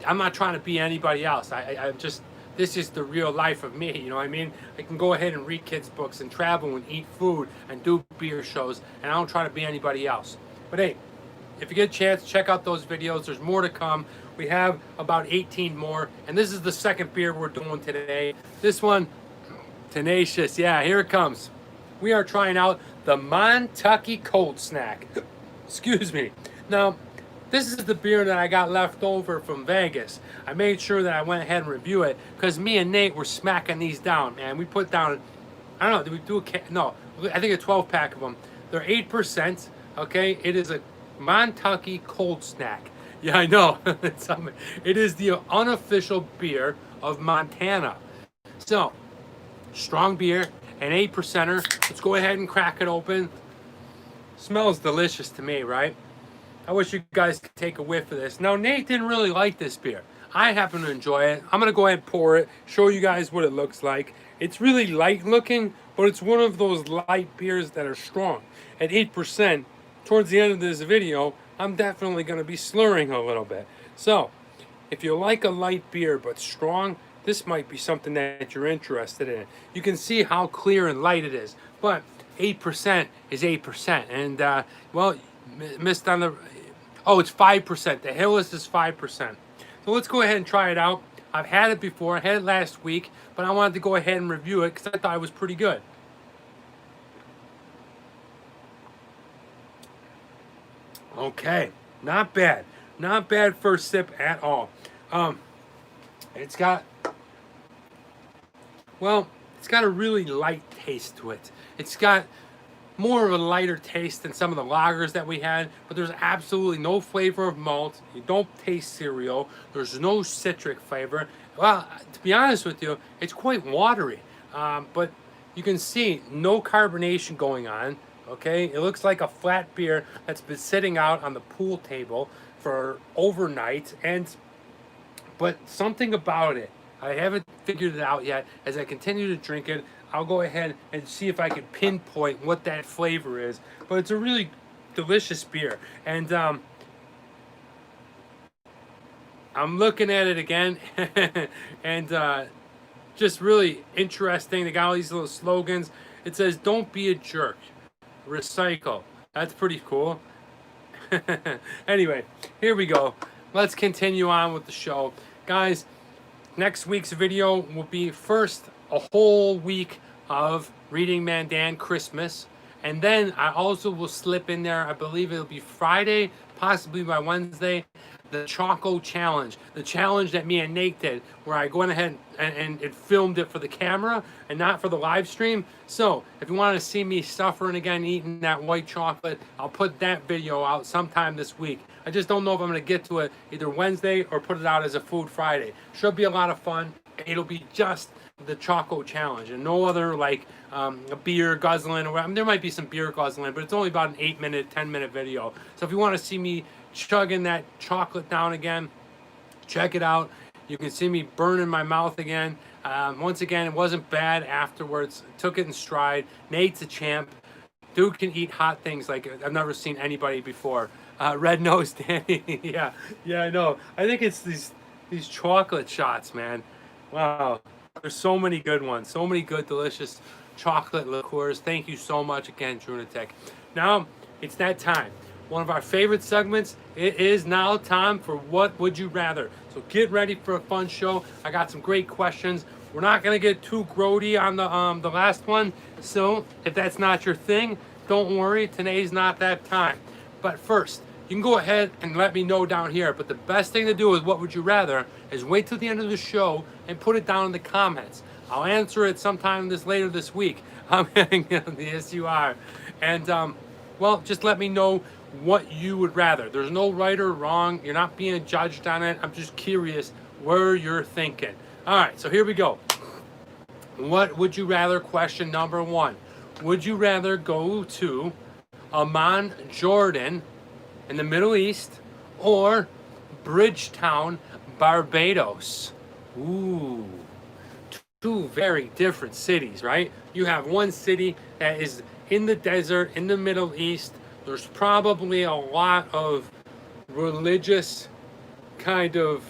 I'm not trying to be anybody else. I'm just, this is the real life of me, you know what I mean? I can go ahead and read kids' books and travel and eat food and do beer shows, and I don't try to be anybody else. But hey, if you get a chance, check out those videos. There's more to come. We have about 18 more, and this is the second beer we're doing today. This one, tenacious. Yeah, here it comes. We are trying out the Montucky Cold Snack. Excuse me. Now, this is the beer that I got left over from Vegas. I made sure that I went ahead and review it because me and Nate were smacking these down, man. We put down, I don't know, did we do a, no, I think a 12 pack of them. They're 8%, okay? It is a Montucky Cold Snack. Yeah, I know. It is the unofficial beer of Montana. So, strong beer, an 8%er. Let's go ahead and crack it open. Smells delicious to me, right? I wish you guys could take a whiff of this. Now, Nate didn't really like this beer. I happen to enjoy it. I'm going to go ahead and pour it, show you guys what it looks like. It's really light looking, but it's one of those light beers that are strong. At 8%, towards the end of this video, I'm definitely going to be slurring a little bit. So, if you like a light beer but strong, this might be something that you're interested in. You can see how clear and light it is. But 8% is 8%. And, well, missed on the... Oh, it's 5%. The Hillis is 5%. So let's go ahead and try it out. I've had it before. I had it last week, but I wanted to go ahead and review it because I thought it was pretty good. Okay, not bad. Not bad first sip at all. It's got, well, it's got a really light taste to it. It's got more of a lighter taste than some of the lagers that we had, but there's absolutely no flavor of malt. You don't taste cereal. There's no citric flavor. Well, to be honest with you, it's quite watery, but you can see no carbonation going on. Okay, it looks like a flat beer that's been sitting out on the pool table for overnight, but something about it, I haven't figured it out yet. As I continue to drink it, I'll go ahead and see if I can pinpoint what that flavor is. But it's a really delicious beer. And I'm looking at it again. And just really interesting. They got all these little slogans. It says, "Don't be a jerk. Recycle." That's pretty cool. Anyway, here we go. Let's continue on with the show. Guys, next week's video will be first a whole week of Reading Man Dan Christmas, and then I also will slip in there, I believe it'll be Friday, possibly by Wednesday, the Choco Challenge. The challenge that me and Nate did, where I went ahead and filmed it for the camera and not for the live stream. So if you want to see me suffering again eating that white chocolate, I'll put that video out sometime this week. I just don't know if I'm going to get to it either Wednesday or put it out as a Food Friday. Should be a lot of fun. it'll be just the Choco Challenge and no other like a beer guzzling or I mean, there might be some beer guzzling, but it's only about an 8-minute, 10-minute video. So if you want to see me chugging that chocolate down again, check it out. You can see me burning my mouth again. Once again, it wasn't bad afterwards. Took it in stride. Nate's a champ. Dude can eat hot things like I've never seen anybody before. Red Nose Danny. yeah, I know. I think it's these chocolate shots, man. Wow. There's so many good ones. So many good, delicious chocolate liqueurs. Thank you so much again, Drunatek. Now, it's that time. One of our favorite segments. It is now time for What Would You Rather. So get ready for a fun show. I got some great questions. We're not going to get too grody on the last one. So if that's not your thing, don't worry. Today's not that time. But first, you can go ahead and let me know down here. But the best thing to do is What Would You Rather is wait till the end of the show and put it down in the comments. I'll answer it sometime later this week. Yes, you are. And, well, just let me know what you would rather. There's no right or wrong. You're not being judged on it. I'm just curious where you're thinking. All right, so here we go. What would you rather? Question number 1. Would you rather go to Amman, Jordan, in the Middle East, or Bridgetown, Barbados? Ooh, two very different cities, right? You have one city that is in the desert, in the Middle East. There's probably a lot of religious kind of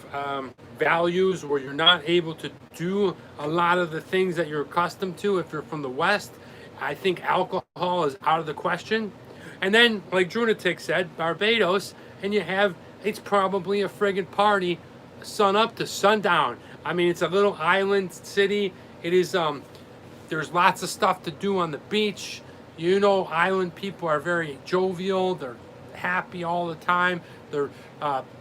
values where you're not able to do a lot of the things that you're accustomed to if you're from the West. I think alcohol is out of the question. And then, like Drunatic said, Barbados, and it's probably a friggin' party sun up to sundown. I mean, it's a little island city. It is, there's lots of stuff to do on the beach. You know, island people are very jovial. They're happy all the time. They're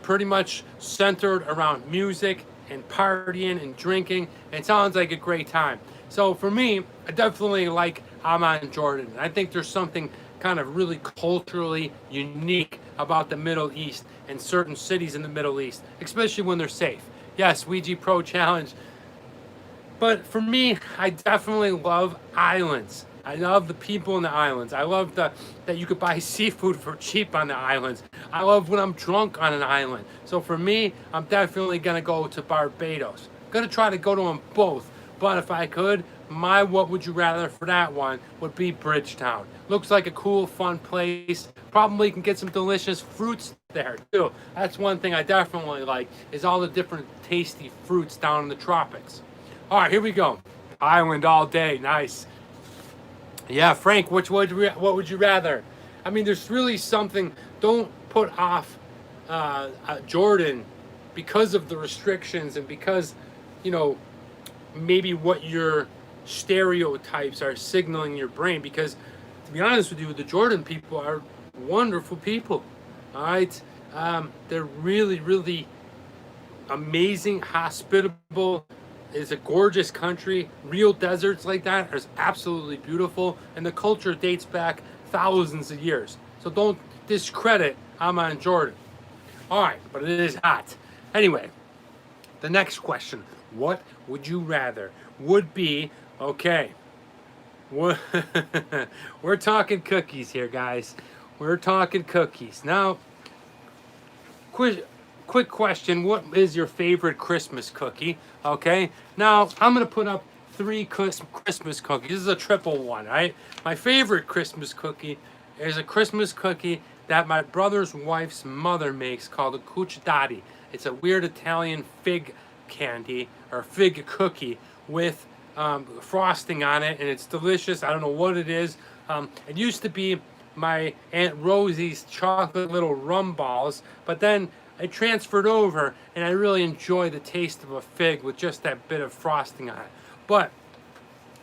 pretty much centered around music and partying and drinking. It sounds like a great time. So for me, I definitely like Amman, Jordan. I think there's something kind of really culturally unique about the Middle East and certain cities in the Middle East, especially when they're safe. Yes, Ouija Pro Challenge. But for me, I definitely love islands. I love the people in the islands. I love that you could buy seafood for cheap on the islands. I love when I'm drunk on an island. So for me, I'm definitely going to go to Barbados. I'm going to try to go to them both. But if I could, my what would you rather for that one would be Bridgetown. Looks like a cool, fun place. Probably can get some delicious fruits there too. That's one thing I definitely like, is all the different tasty fruits down in the tropics. All right, here we go. Island all day, nice. Yeah, Frank, what would you rather? I mean, there's really something. Don't put off Jordan because of the restrictions and because, you know, maybe what your stereotypes are signaling your brain. Because, to be honest with you, the Jordan people are wonderful people. All right, they're really, really amazing, hospitable. It's a gorgeous country. Real deserts like that are absolutely beautiful, and the culture dates back thousands of years. So don't discredit Amman, Jordan. All right, but it is hot. Anyway, the next question: what would you rather? Would be okay. We're talking cookies here, guys. We're talking cookies now. Quick question, what is your favorite Christmas cookie? Okay, now I'm going to put up 3 Christmas cookies. This is a triple one, right? My favorite Christmas cookie is a Christmas cookie that my brother's wife's mother makes called a cucciadati. It's a weird Italian fig candy or fig cookie with frosting on it, and it's delicious. I don't know what it is. It used to be my Aunt Rosie's chocolate little rum balls, but then I transferred over, and I really enjoy the taste of a fig with just that bit of frosting on it. But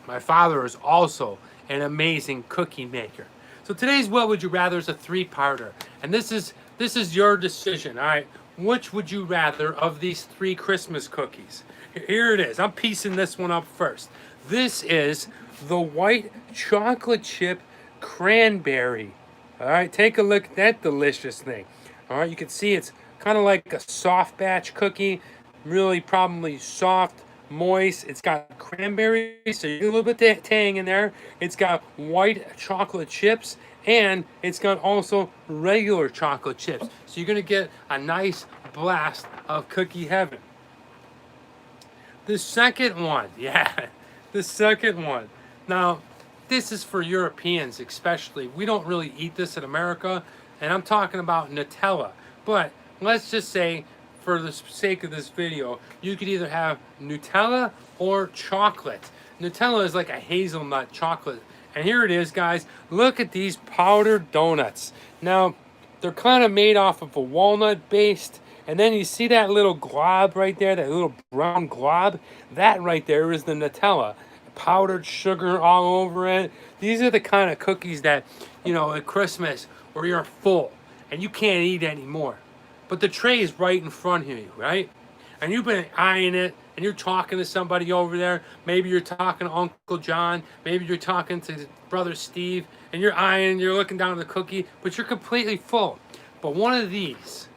my father is also an amazing cookie maker. So today's What Would You Rather is a 3-parter, and this is your decision. All right, which would you rather of these 3 Christmas cookies? Here it is. I'm piecing this one up first. This is the white chocolate chip cranberry. All right, take a look at that delicious thing. All right, you can see it's kind of like a soft batch cookie, really probably soft, moist. It's got cranberry, so you get a little bit of tang in there. It's got white chocolate chips, and it's got also regular chocolate chips. So you're gonna get a nice blast of cookie heaven. The second one, yeah, the second one. Now, this is for Europeans especially. We don't really eat this in America, and I'm talking about Nutella. But let's just say, for the sake of this video, you could either have Nutella or chocolate. Nutella is like a hazelnut chocolate. And here it is, guys. Look at these powdered donuts. Now, they're kind of made off of a walnut based. And then you see that little glob right there, that little brown glob? That right there is the Nutella. Powdered sugar all over it. These are the kind of cookies that, you know, at Christmas where you're full and you can't eat anymore. But the tray is right in front of you, right? And you've been eyeing it and you're talking to somebody over there. Maybe you're talking to Uncle John. Maybe you're talking to Brother Steve. And you're eyeing, you're looking down at the cookie, but you're completely full. But one of these,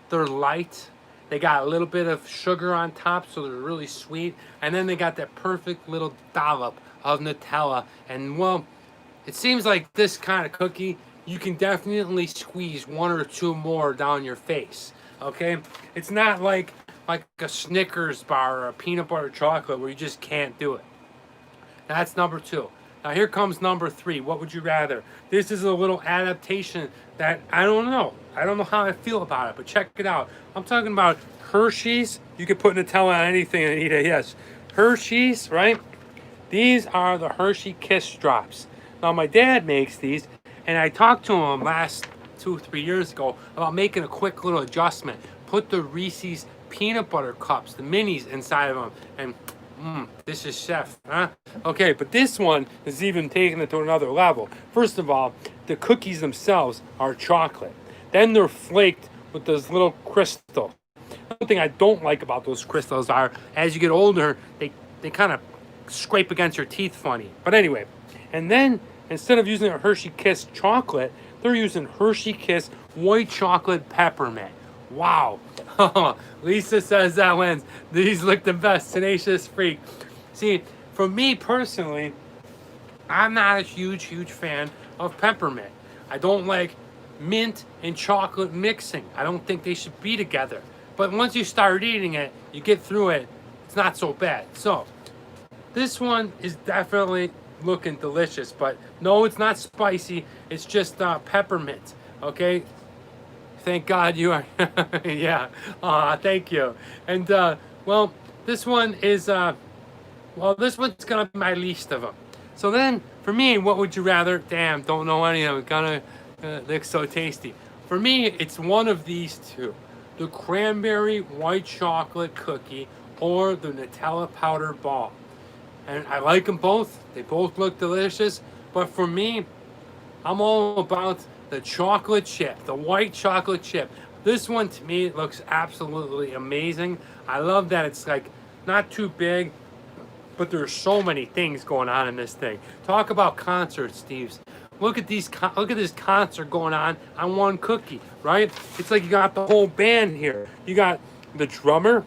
they're light. They got a little bit of sugar on top, so they're really sweet. And then they got that perfect little dollop of Nutella. And, well, it seems like this kind of cookie, you can definitely squeeze one or two more down your face, okay? It's not like a Snickers bar or a peanut butter chocolate where you just can't do it. That's number two. Now here comes number three. What would you rather? This is a little adaptation that I don't know. I don't know how I feel about it, but check it out. I'm talking about Hershey's. You could put Nutella on anything and eat it, yes. Hershey's, right? These are the Hershey Kiss Drops. Now my dad makes these, and I talked to him last 2 or 3 years ago about making a quick little adjustment. Put the Reese's peanut butter cups, the minis, inside of them, and this is chef, huh? Okay, but this one is even taking it to another level. First of all, the cookies themselves are chocolate. Then they're flaked with those little crystals. One thing I don't like about those crystals are, as you get older, they kind of scrape against your teeth funny. But anyway, and then instead of using a Hershey Kiss chocolate, they're using Hershey Kiss white chocolate peppermint. Wow. Lisa says that wins. These look the best. Tenacious Freak. See, for me personally, I'm not a huge fan of peppermint. I don't like mint and chocolate mixing. I don't think they should be together. But once you start eating it, you get through it, it's not so bad. So, this one is definitely looking delicious. But no, it's not spicy. It's just peppermint. Okay? Thank God you are. Yeah. Thank you. And, well, this one is, this one's going to be my least of them. So then, for me, what would you rather? Damn, don't know any of them. Gonna look so tasty. For me, it's one of these two. The cranberry white chocolate cookie or the Nutella powder ball. And I like them both. They both look delicious. But for me, I'm all about the chocolate chip, the white chocolate chip. This one to me looks absolutely amazing. I love that it's like not too big, but there's so many things going on in this thing. Talk about concerts, Steves. Look at these. Look at this concert going on one cookie, right? It's like you got the whole band here. You got the drummer,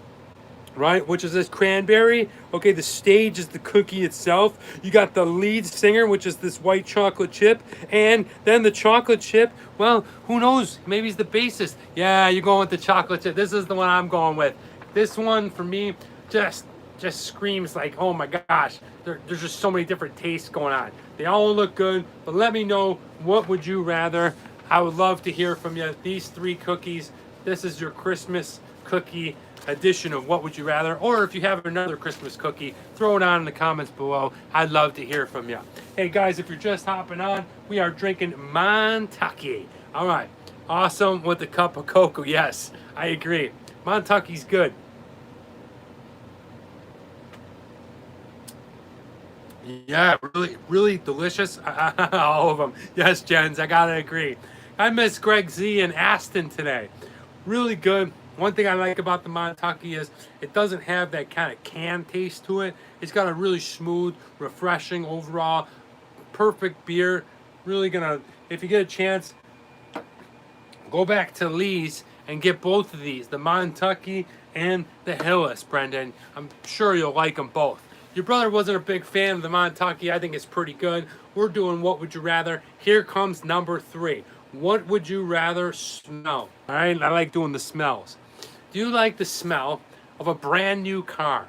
right, which is this cranberry. Okay, the stage is the cookie itself. You got the lead singer, which is this white chocolate chip, and then the chocolate chip, well, who knows, maybe he's the bassist. Yeah, you're going with the chocolate chip. This is the one I'm going with. This one for me just screams like, oh my gosh, there's just so many different tastes going on. They all look good, but let me know, what would you rather? I would love to hear from you. These three cookies, this is your Christmas cookie edition of What Would You Rather, or if you have another Christmas cookie, throw it on in the comments below. I'd love to hear from you. Hey guys, if you're just hopping on, we are drinking Montucky. All right, awesome with a cup of cocoa. Yes, I agree. Montucky's good. Yeah, really delicious. All of them. Yes, Jens, I gotta agree. I miss Greg Z and Aston today. Really good. One thing I like about the Montucky is it doesn't have that kind of can taste to it. It's got a really smooth, refreshing overall, perfect beer. Really gonna, if you get a chance, go back to Lee's and get both of these, the Montucky and the Hillis, Brendan. I'm sure you'll like them both. Your brother wasn't a big fan of the Montucky. I think it's pretty good. We're doing What Would You Rather. Here comes number 3. What would you rather smell? All right, I like doing the smells. Do you like the smell of a brand new car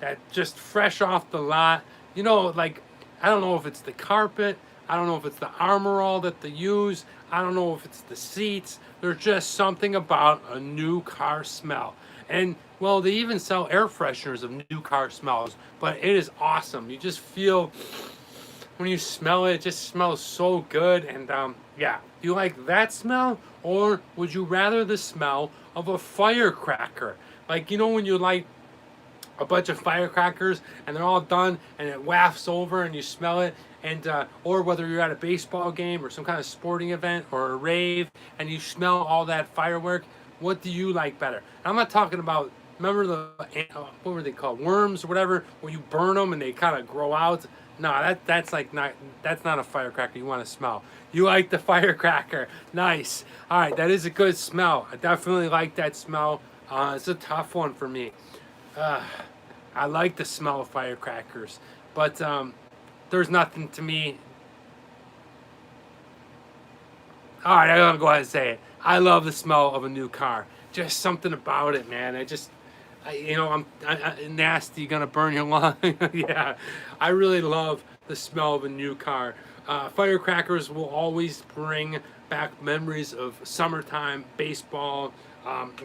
that just fresh off the lot? You know, like, I don't know if it's the carpet. I don't know if it's the Armor All that they use. I don't know if it's the seats. There's just something about a new car smell. And, well, they even sell air fresheners of new car smells. But it is awesome. You just feel, when you smell it, it just smells so good. And, yeah. Do you like that smell? Or would you rather the smell of a firecracker? Like, you know when you light a bunch of firecrackers and they're all done and it wafts over and you smell it, and or whether you're at a baseball game or some kind of sporting event or a rave and you smell all that firework, what do you like better? I'm not talking about, remember the what were they called, worms or whatever, when you burn them and they kind of grow out. No, that's not a firecracker you want to smell. You like the firecracker. Nice. All right, that is a good smell. I definitely like that smell. It's a tough one for me. I like the smell of firecrackers, but there's nothing to me. All right, I'm gonna go ahead and say it. I love the smell of a new car. Just something about it, man. I'm nasty, gonna burn your lung. Yeah, I really love the smell of a new car. Firecrackers will always bring back memories of summertime, baseball,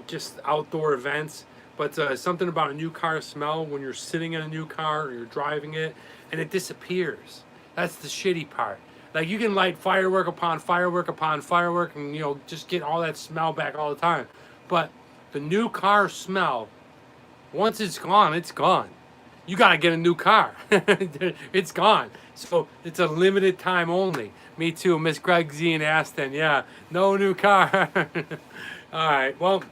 just outdoor events. But something about a new car smell when you're sitting in a new car or you're driving it and it disappears. That's the shitty part. Like, you can light firework upon firework upon firework and, just get all that smell back all the time. But the new car smell, once it's gone, it's gone. You got to get a new car. It's gone. So it's a limited time only. Me too, Miss Greg Z in Aston. Yeah, no new car. All right, well,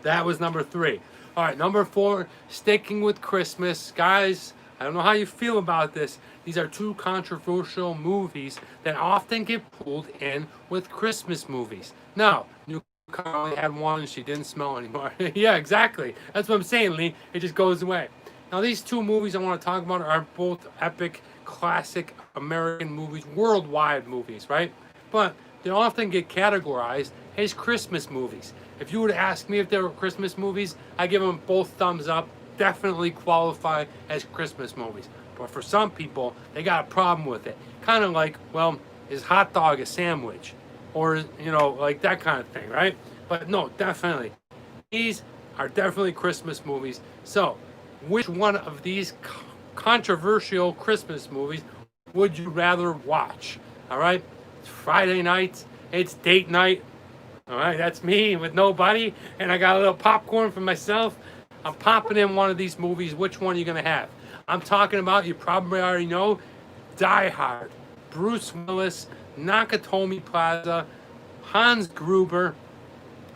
that was number 3. All right, number 4, sticking with Christmas. Guys, I don't know how you feel about this. These are 2 controversial movies that often get pulled in with Christmas movies. Now, new car only had one and she didn't smell anymore. Yeah, exactly. That's what I'm saying, Lee. It just goes away. Now, these 2 movies I want to talk about are both epic, classic American movies, worldwide movies, right? But they often get categorized as Christmas movies. If you were to ask me if they were Christmas movies, I give them both thumbs up. Definitely qualify as Christmas movies. But for some people, they got a problem with it. Kind of like, well, is hot dog a sandwich? Or, like that kind of thing, right? But no, definitely. These are definitely Christmas movies. So, which one of these controversial Christmas movies would you rather watch? All right? It's Friday night. It's date night. All right, that's me with nobody, and I got a little popcorn for myself. I'm popping in one of these movies. Which one are you going to have? I'm talking about, you probably already know, Die Hard. Bruce Willis, Nakatomi Plaza, Hans Gruber.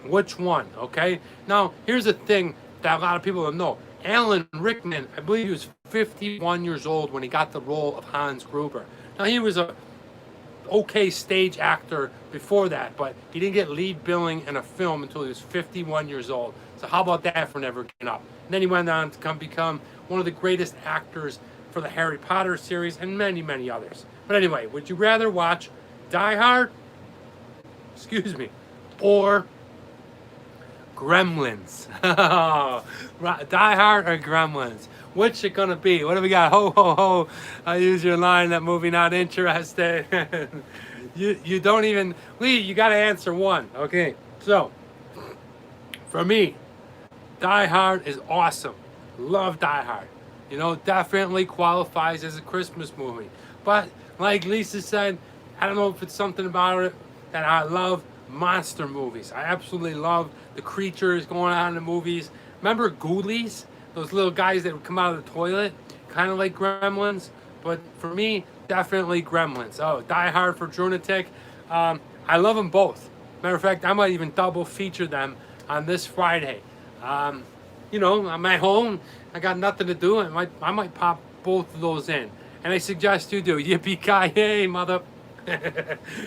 Which one, okay? Now, here's the thing that a lot of people don't know. Alan Rickman, I believe he was 51 years old when he got the role of Hans Gruber. Now, he was a okay stage actor before that, but he didn't get lead billing in a film until he was 51 years old. So how about that for never getting up? And then he went on to become one of the greatest actors for the Harry Potter series and many, many others. But anyway, would you rather watch Die Hard, or Gremlins? Die Hard or Gremlins? Which it gonna be? What do we got? Ho, ho, ho. I use your line, that movie not interested. you don't even, Lee, you gotta answer one. Okay, so, for me, Die Hard is awesome. Love Die Hard. Definitely qualifies as a Christmas movie. But, like Lisa said, I don't know if it's something about it that I love monster movies. I absolutely love the creatures going on in the movies. Remember Ghoulies? Those little guys that would come out of the toilet, kind of like Gremlins. But for me, definitely Gremlins. Oh, Die Hard for Drunatic. I love them both. Matter of fact, I might even double feature them on this Friday. I'm at home. I got nothing to do. I might pop both of those in. And I suggest you do. Yippee-ki-yay, mother.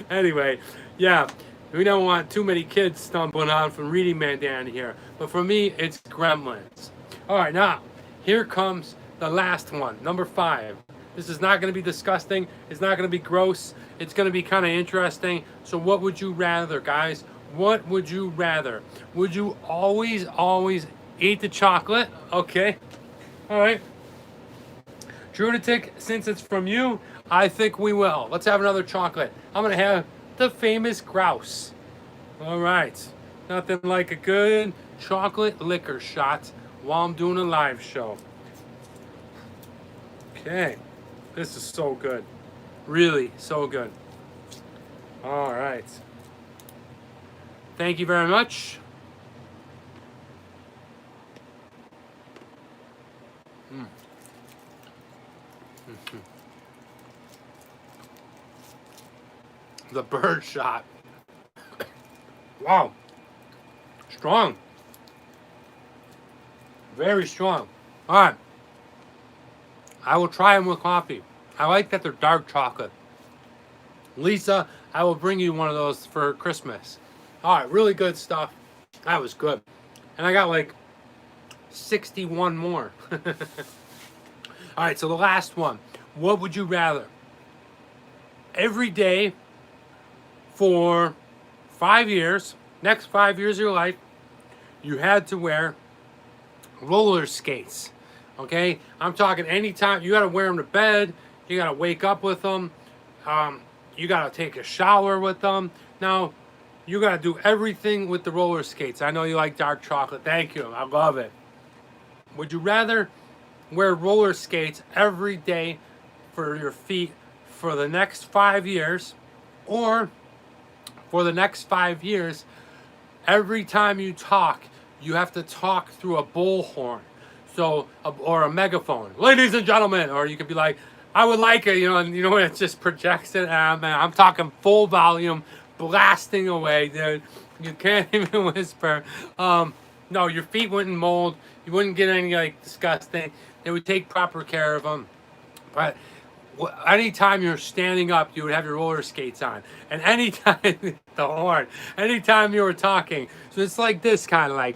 Anyway, yeah. We don't want too many kids stumbling on from reading Mandan here. But for me, it's Gremlins. All right, now, here comes the last one, number 5. This is not going to be disgusting. It's not going to be gross. It's going to be kind of interesting. So what would you rather, guys? What would you rather? Would you always eat the chocolate? Okay. All right. Drunatic, since it's from you, I think we will. Let's have another chocolate. I'm going to have the famous grouse. All right. Nothing like a good chocolate liquor shot while I'm doing a live show. Okay. This is so good. Really, so good. All right. Thank you very much. The bird shot. Wow. Strong. Very strong. All right. I will try them with coffee. I like that they're dark chocolate. Lisa, I will bring you one of those for Christmas. All right, really good stuff. That was good. And I got like 61 more. All right, so the last one. What would you rather? Every day for 5 years, next 5 years of your life, you had to wear roller skates. Okay, I'm talking anytime. You got to wear them to bed. You got to wake up with them. You got to take a shower with them. Now, you got to do everything with the roller skates. I know you like dark chocolate. Thank you. I love it. Would you rather wear roller skates every day for your feet for the next 5 years, or for the next 5 years, every time you talk, you have to talk through a bullhorn? So, or a megaphone, ladies and gentlemen, or you could be like, I would like it, and it just projects it. Man, I'm talking full volume, blasting away, dude. You can't even whisper. No, your feet wouldn't mold. You wouldn't get any disgusting. They would take proper care of them. But anytime you're standing up, you would have your roller skates on. And anytime, the horn, anytime you were talking. So it's like this kind of like,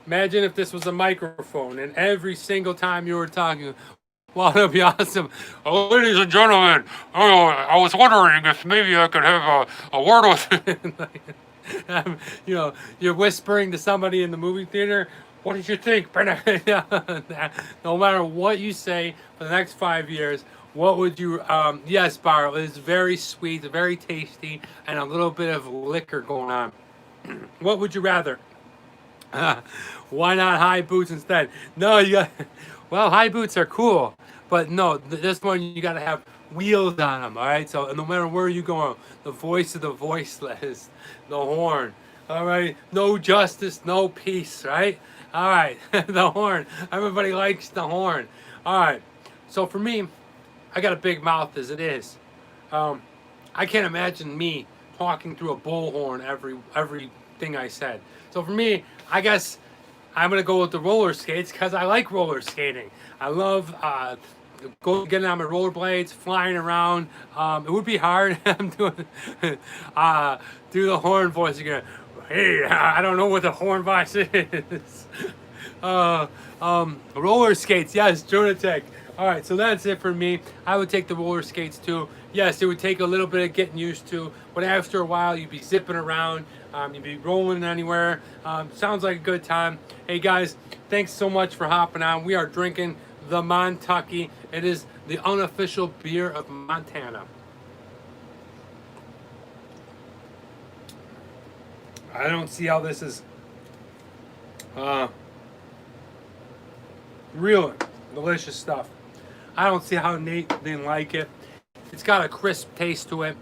imagine if this was a microphone and every single time you were talking, well, that'd be awesome. Ladies and gentlemen, I was wondering if maybe I could have a word with you're whispering to somebody in the movie theater. What did you think? No matter what you say for the next 5 years, what would you, yes, Barrow, it's very sweet, very tasty, and a little bit of liquor going on. What would you rather? Why not high boots instead? No, well, high boots are cool, but no, this one you got to have wheels on them, all right? So no matter where you go, the voice of the voiceless, the horn, all right? No justice, no peace, right? All right, the horn. Everybody likes the horn. All right, so for me, I got a big mouth as it is. I can't imagine me talking through a bullhorn everything I said. So for me, I guess I'm gonna go with the roller skates because I like roller skating. I love getting on my rollerblades, flying around. It would be hard. I'm doing do the horn voice again. Hey, I don't know what the horn voice is. Roller skates, yes, Jonatech. All right, so that's it for me. I would take the roller skates too. Yes, it would take a little bit of getting used to, but after a while, you'd be zipping around. You'd be rolling anywhere. Sounds like a good time. Hey guys, thanks so much for hopping on. We are drinking the Montucky. It is the unofficial beer of Montana. I don't see how this is really delicious stuff. I don't see how Nate didn't like it. It's got a crisp taste to it.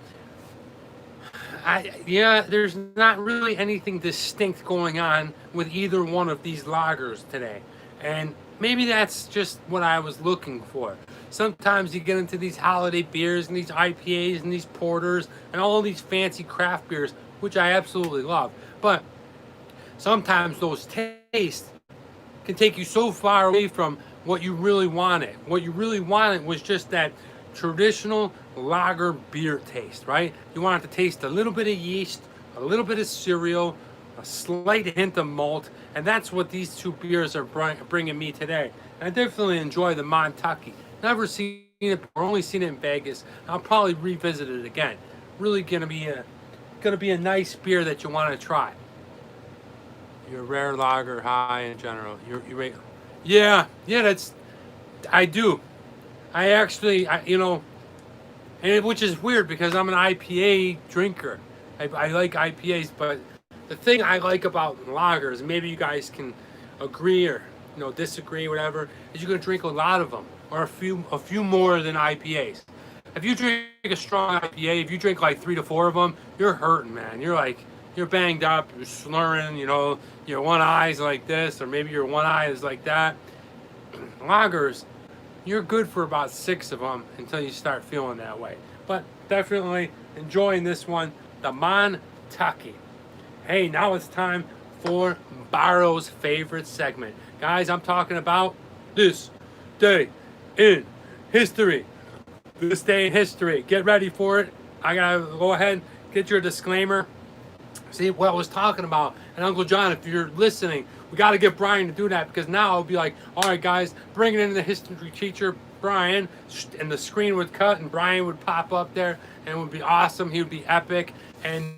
There's not really anything distinct going on with either one of these lagers today. And maybe that's just what I was looking for. Sometimes you get into these holiday beers and these IPAs and these porters and all these fancy craft beers, which I absolutely love. But sometimes those tastes can take you so far away from what you really wanted. What you really wanted was just that traditional lager beer taste, right? You want it to taste a little bit of yeast, a little bit of cereal, a slight hint of malt, and that's what these two beers are bringing me today. And I definitely enjoy the Montucky. Never seen it, or only seen it in Vegas. I'll probably revisit it again. Really gonna be a nice beer that you want to try. Your rare lager high in general. Your yeah, that's I do. I actually, which is weird because I'm an IPA drinker. I like IPAs, but the thing I like about lagers, maybe you guys can agree or disagree, whatever, is you can drink a lot of them or a few more than IPAs. If you drink a strong IPA, if you drink like 3 to 4 of them, you're hurting, man. You're banged up, you're slurring, your one eye's like this, or maybe your one eye is like that. Lagers, you're good for about 6 of them until you start feeling that way. But definitely enjoying this one, the Montucky. Hey, now it's time for Barrow's favorite segment. Guys, I'm talking about this day in history. This day in history. Get ready for it. I gotta go ahead and get your disclaimer. See what I was talking about. And Uncle John, if you're listening, we got to get Brian to do that, because now I'll be like, all right, guys, bring it in the history teacher, Brian, and the screen would cut and Brian would pop up there and it would be awesome. He would be epic. And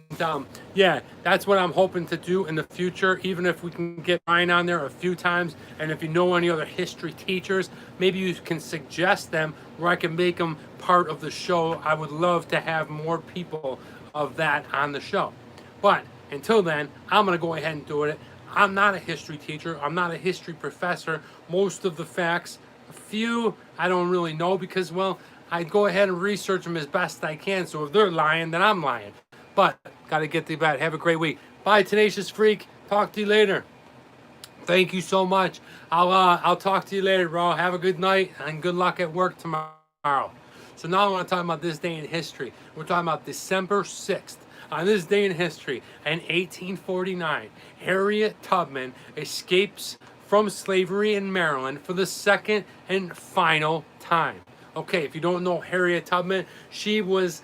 yeah, that's what I'm hoping to do in the future, even if we can get Brian on there a few times. And if you know any other history teachers, maybe you can suggest them where I can make them part of the show. I would love to have more people of that on the show. But until then, I'm going to go ahead and do it. I'm not a history teacher. I'm not a history professor. Most of the facts, a few, I don't really know because, well, I go ahead and research them as best I can. So if they're lying, then I'm lying. But got to get to bed. Have a great week. Bye, Tenacious Freak. Talk to you later. Thank you so much. I'll talk to you later, bro. Have a good night and good luck at work tomorrow. So now I want to talk about this day in history. We're talking about December 6th. On this day in history, in 1849, Harriet Tubman escapes from slavery in Maryland for the second and final time. Okay, if you don't know Harriet Tubman, she was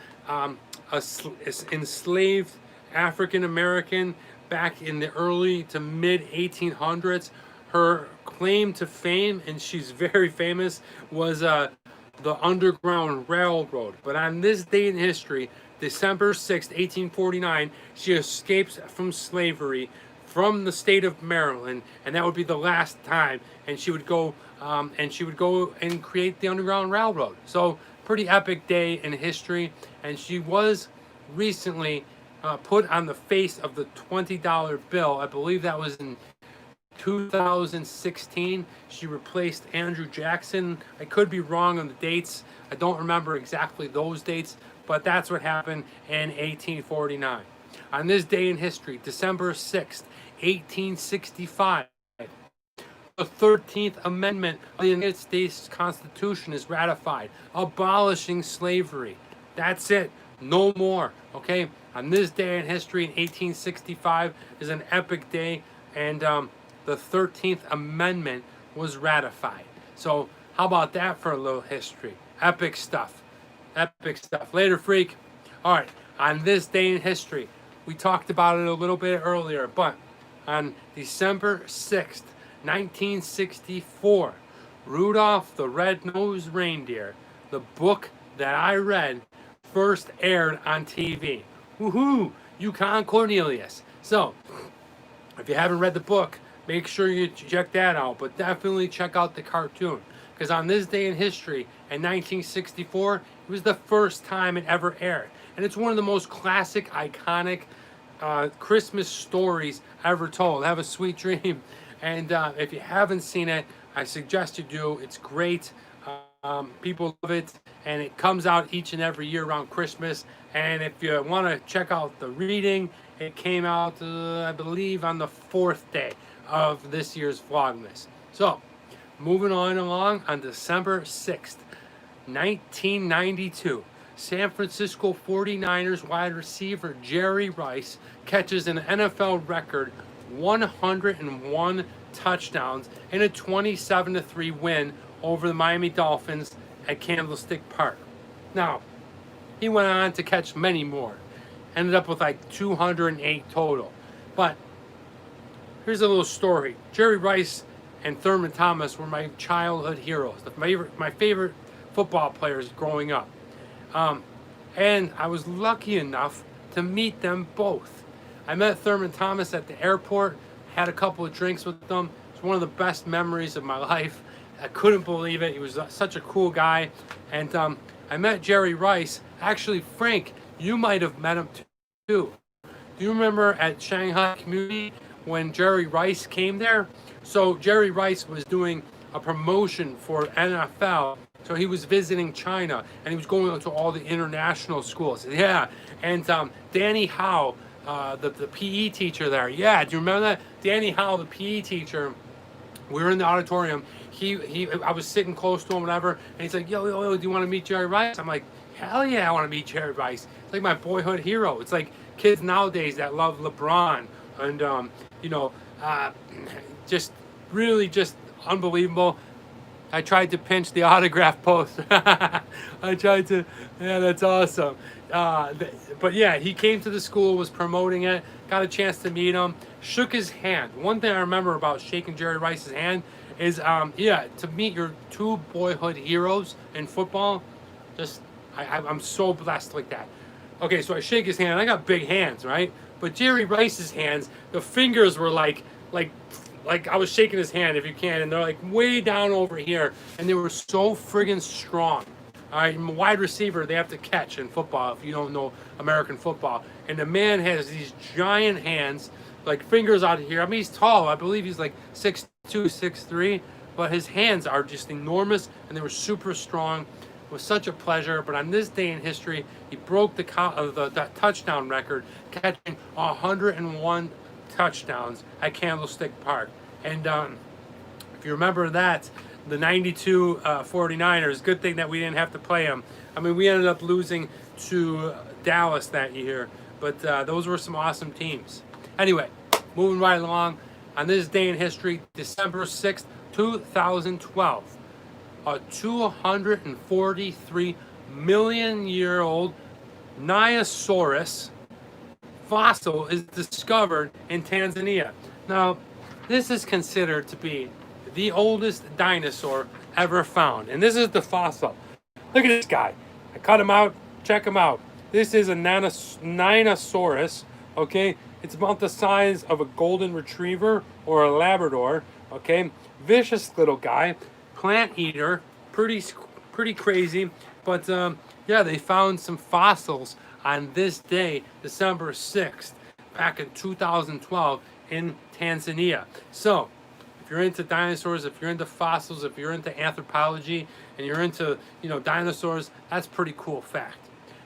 enslaved African American back in the early to mid 1800s. Her claim to fame, and she's very famous, was the Underground Railroad. But on this day in history, December 6th, 1849, she escapes from slavery from the state of Maryland, and that would be the last time. And she would go and create the Underground Railroad. So pretty epic day in history. And she was recently put on the face of the $20 bill. I believe that was in 2016. She replaced Andrew Jackson. I could be wrong on the dates. I don't remember exactly those dates, but that's what happened in 1849. On this day in history, December 6th, 1865, the 13th Amendment of the United States Constitution is ratified, abolishing slavery. That's it. No more. Okay? On this day in history in 1865 is an epic day, and the 13th Amendment was ratified. So how about that for a little history? Epic stuff. Epic stuff. Later, freak. All right. On this day in history, we talked about it a little bit earlier, but on December 6th, 1964, Rudolph the Red-Nosed Reindeer, the book that I read, first aired on TV. Woohoo! Yukon Cornelius. So, if you haven't read the book, make sure you check that out, but definitely check out the cartoon. Because on this day in history, in 1964, it was the first time it ever aired. And it's one of the most classic, iconic Christmas stories ever told. Have a sweet dream. And if you haven't seen it, I suggest you do. It's great. People love it. And it comes out each and every year around Christmas. And if you want to check out the reading, it came out, I believe, on the 4th day of this year's Vlogmas. So, moving on along, on December 6th, 1992, San Francisco 49ers wide receiver Jerry Rice catches an NFL record 101 touchdowns in a 27-3 win over the Miami Dolphins at Candlestick Park. Now, he went on to catch many more. Ended up with like 208 total. But here's a little story. Jerry Rice and Thurman Thomas were my childhood heroes, my favorite football players growing up. And I was lucky enough to meet them both. I met Thurman Thomas at the airport, had a couple of drinks with him. It's one of the best memories of my life. I couldn't believe it. He was such a cool guy. And I met Jerry Rice. Actually, Frank, you might have met him too. Do you remember at Shanghai Community when Jerry Rice came there? So Jerry Rice was doing a promotion for NFL. So he was visiting China, and he was going to all the international schools. Yeah, and Danny Howe, the PE teacher there. Yeah, do you remember that? Danny Howe, the PE teacher. We were in the auditorium. I was sitting close to him, whatever, and he's like, yo, do you want to meet Jerry Rice? I'm like, hell yeah, I want to meet Jerry Rice. It's like my boyhood hero. It's like kids nowadays that love LeBron, and just really just unbelievable. I tried to pinch the autograph poster. I tried to, yeah, that's awesome. But yeah, he came to the school, was promoting it, got a chance to meet him, shook his hand. One thing I remember about shaking Jerry Rice's hand is, to meet your two boyhood heroes in football, I'm so blessed like that. Okay, so I shake his hand. I got big hands, right? But Jerry Rice's hands, the fingers were like I was shaking his hand, if you can, and they're like way down over here, and they were so friggin' strong. All right, wide receiver, they have to catch in football if you don't know American football. And the man has these giant hands, like fingers out of here. I mean, he's tall. I believe he's like 6'2", 6'3", but his hands are just enormous, and they were super strong. It was such a pleasure. But on this day in history, he broke the touchdown record, catching 101 touchdowns at Candlestick Park. And if you remember that, the 92 49ers, good thing that we didn't have to play them. I mean, we ended up losing to Dallas that year, but those were some awesome teams. Anyway, moving right along, on this day in history, December 6th, 2012, a 243 million year old Niosaurus fossil is discovered in Tanzania. Now, this is considered to be the oldest dinosaur ever found. And this is the fossil. Look at this guy. I cut him out. Check him out. This is a Ninosaurus. Okay? It's about the size of a golden retriever or a Labrador. Okay? Vicious little guy. Plant eater. Pretty crazy. But, they found some fossils on this day, December 6th, back in 2012 in Tanzania. So, if you're into dinosaurs, if you're into fossils, if you're into anthropology, and you're into, dinosaurs, that's a pretty cool fact.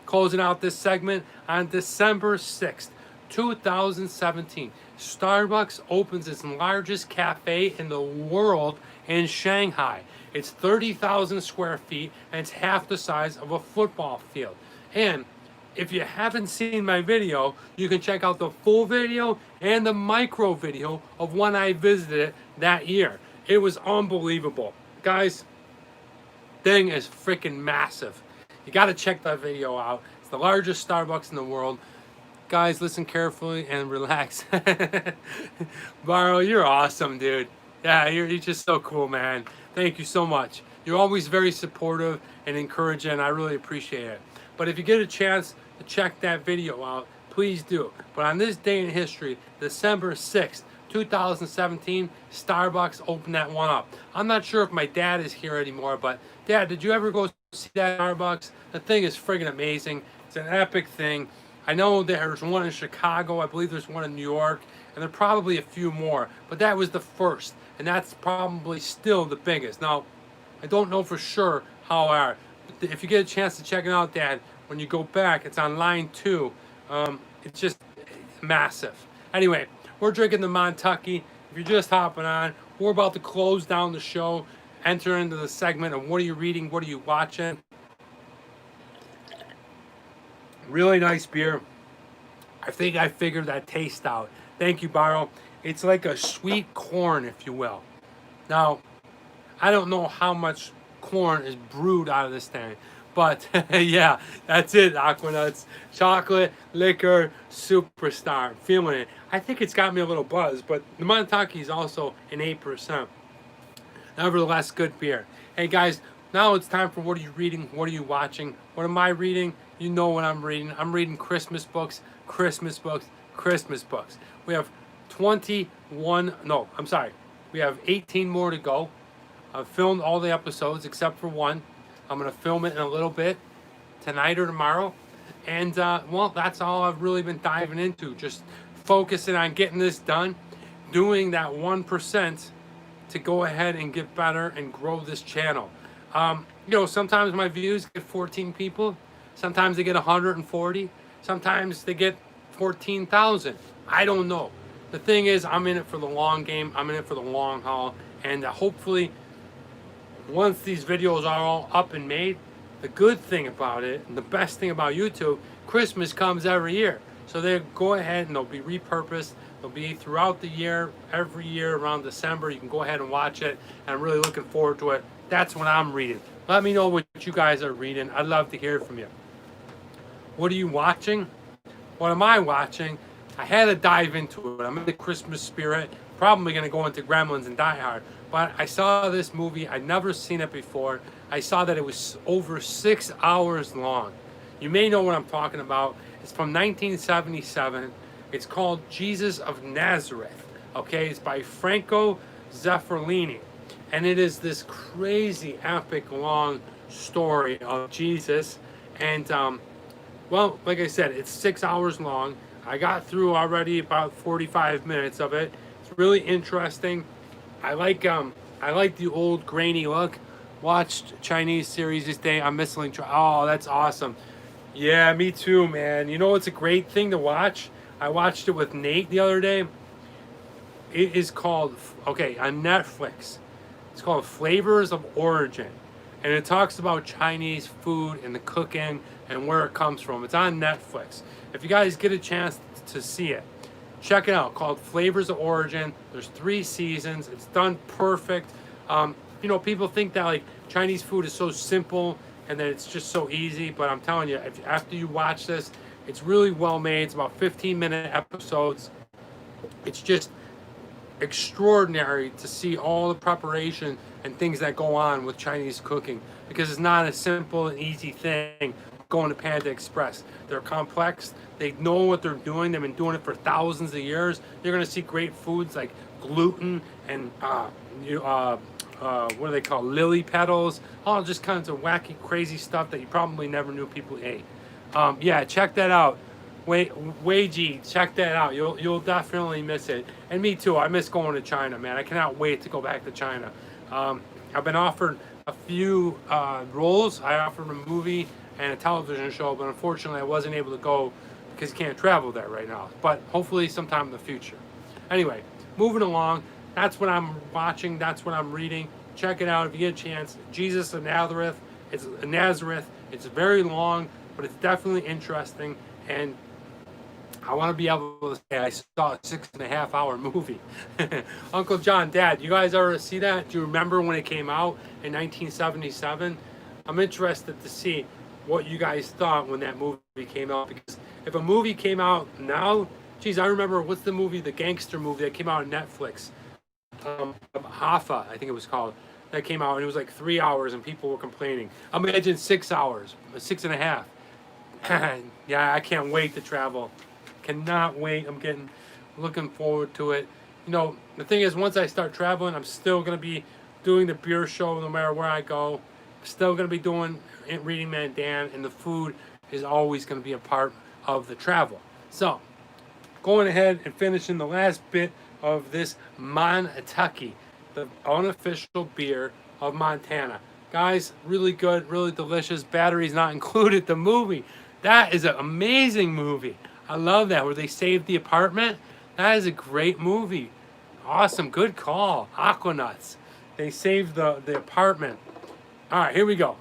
Closing out this segment, on December 6th, 2017, Starbucks opens its largest cafe in the world in Shanghai. It's 30,000 square feet, and it's half the size of a football field. And if you haven't seen my video, you can check out the full video and the micro video of when I visited it that year. It was unbelievable. Guys, thing is freaking massive. You got to check that video out. It's the largest Starbucks in the world. Guys, listen carefully and relax. Barrow, you're awesome, dude. Yeah, you're just so cool, man. Thank you so much. You're always very supportive and encouraging. I really appreciate it. But if you get a chance to check that video out, please do. But on this day in history, December 6th, 2017, Starbucks opened that one up. I'm not sure if my dad is here anymore, but Dad, did you ever go see that Starbucks? The thing is friggin' amazing. It's an epic thing. I know there's one in Chicago. I believe there's one in New York, and there are probably a few more. But that was the first, and that's probably still the biggest. Now, I don't know for sure how are. If you get a chance to check it out, Dad, when you go back, it's on line 2. It's just massive. Anyway, we're drinking the Montucky. If you're just hopping on, we're about to close down the show, enter into the segment of what are you reading, what are you watching. Really nice beer. I think I figured that taste out. Thank you, Barrow. It's like a sweet corn, if you will. Now, I don't know how much corn is brewed out of this thing. But yeah, that's it. Aquanuts, chocolate, liquor, superstar. Feeling it. I think it's got me a little buzzed, but the Montucky is also an 8%. Nevertheless, good beer. Hey guys, now it's time for what are you reading? What are you watching? What am I reading? You know what I'm reading. I'm reading Christmas books, Christmas books, Christmas books. We have 21, no, I'm sorry. We have 18 more to go. I've filmed all the episodes except for one. I'm going to film it in a little bit, tonight or tomorrow. And, well, that's all I've really been diving into. Just focusing on getting this done, doing that 1% to go ahead and get better and grow this channel. You know, sometimes my views get 14 people. Sometimes they get 140. Sometimes they get 14,000. I don't know. The thing is, I'm in it for the long game. I'm in it for the long haul. And hopefully, once these videos are all up and made, the good thing about it, and the best thing about YouTube, Christmas comes every year. So they go ahead and they'll be repurposed. They'll be throughout the year, every year around December. You can go ahead and watch it. And I'm really looking forward to it. That's what I'm reading. Let me know what you guys are reading. I'd love to hear from you. What are you watching? What am I watching? I had to dive into it. I'm in the Christmas spirit. Probably going to go into Gremlins and Die Hard. But I saw this movie. I'd never seen it before. I saw that it was over 6 hours long. You may know what I'm talking about. It's from 1977. It's called Jesus of Nazareth. Okay, it's by Franco Zeffirelli. And it is this crazy, epic, long story of Jesus. And, well, like I said, it's 6 hours long. I got through already about 45 minutes of it. It's really interesting. I like the old grainy look. Watched Chinese series this day. I'm missing. Oh, that's awesome. Yeah, me too, man. You know what's a great thing to watch? I watched it with Nate the other day. It is called, okay, on Netflix. It's called Flavors of Origin. And it talks about Chinese food and the cooking and where it comes from. It's on Netflix. If you guys get a chance to see it, check it out. Called Flavors of Origin. There's 3 seasons. It's done perfect. You know, people think that like Chinese food is so simple and that it's just so easy. But I'm telling you, after you watch this, it's really well made. It's about 15-minute episodes. It's just extraordinary to see all the preparation and things that go on with Chinese cooking, because it's not a simple and easy thing going to Panda Express. They're complex. They know what they're doing. They've been doing it for thousands of years. You're going to see great foods like gluten and what do they call, lily petals, all just kinds of wacky, crazy stuff that you probably never knew people ate. Yeah, check that out. Wei Ji, check that out. You'll definitely miss it. And me too. I miss going to China, man. I cannot wait to go back to China. I've been offered a few roles. I offered a movie and a television show, but unfortunately I wasn't able to go because you can't travel there right now. But hopefully sometime in the future. Anyway, moving along. That's what I'm watching. That's what I'm reading. Check it out if you get a chance. Jesus of Nazareth. It's Nazareth. It's very long, but it's definitely interesting. And I want to be able to say I saw a 6.5 hour movie. Uncle John, Dad, you guys ever see that? Do you remember when it came out in 1977? I'm interested to see what you guys thought when that movie came out, because if a movie came out now, geez, I remember, what's the movie, the gangster movie that came out on Netflix? Hoffa, I think it was called. That came out and it was like 3 hours and people were complaining. Imagine 6 hours, 6.5. Yeah, I can't wait to travel. Cannot wait. I'm looking forward to it. You know, the thing is, once I start traveling, I'm still going to be doing the beer show no matter where I go. I'm still going to be doing Reading Man Dan, and the food is always going to be a part of the travel. So, going ahead and finishing the last bit of this Montucky, the unofficial beer of Montana. Guys, really good, really delicious. Batteries not included. The movie, that is an amazing movie. I love that, where they saved the apartment. That is a great movie. Awesome, good call. Aquanuts. They saved the apartment. All right, here we go.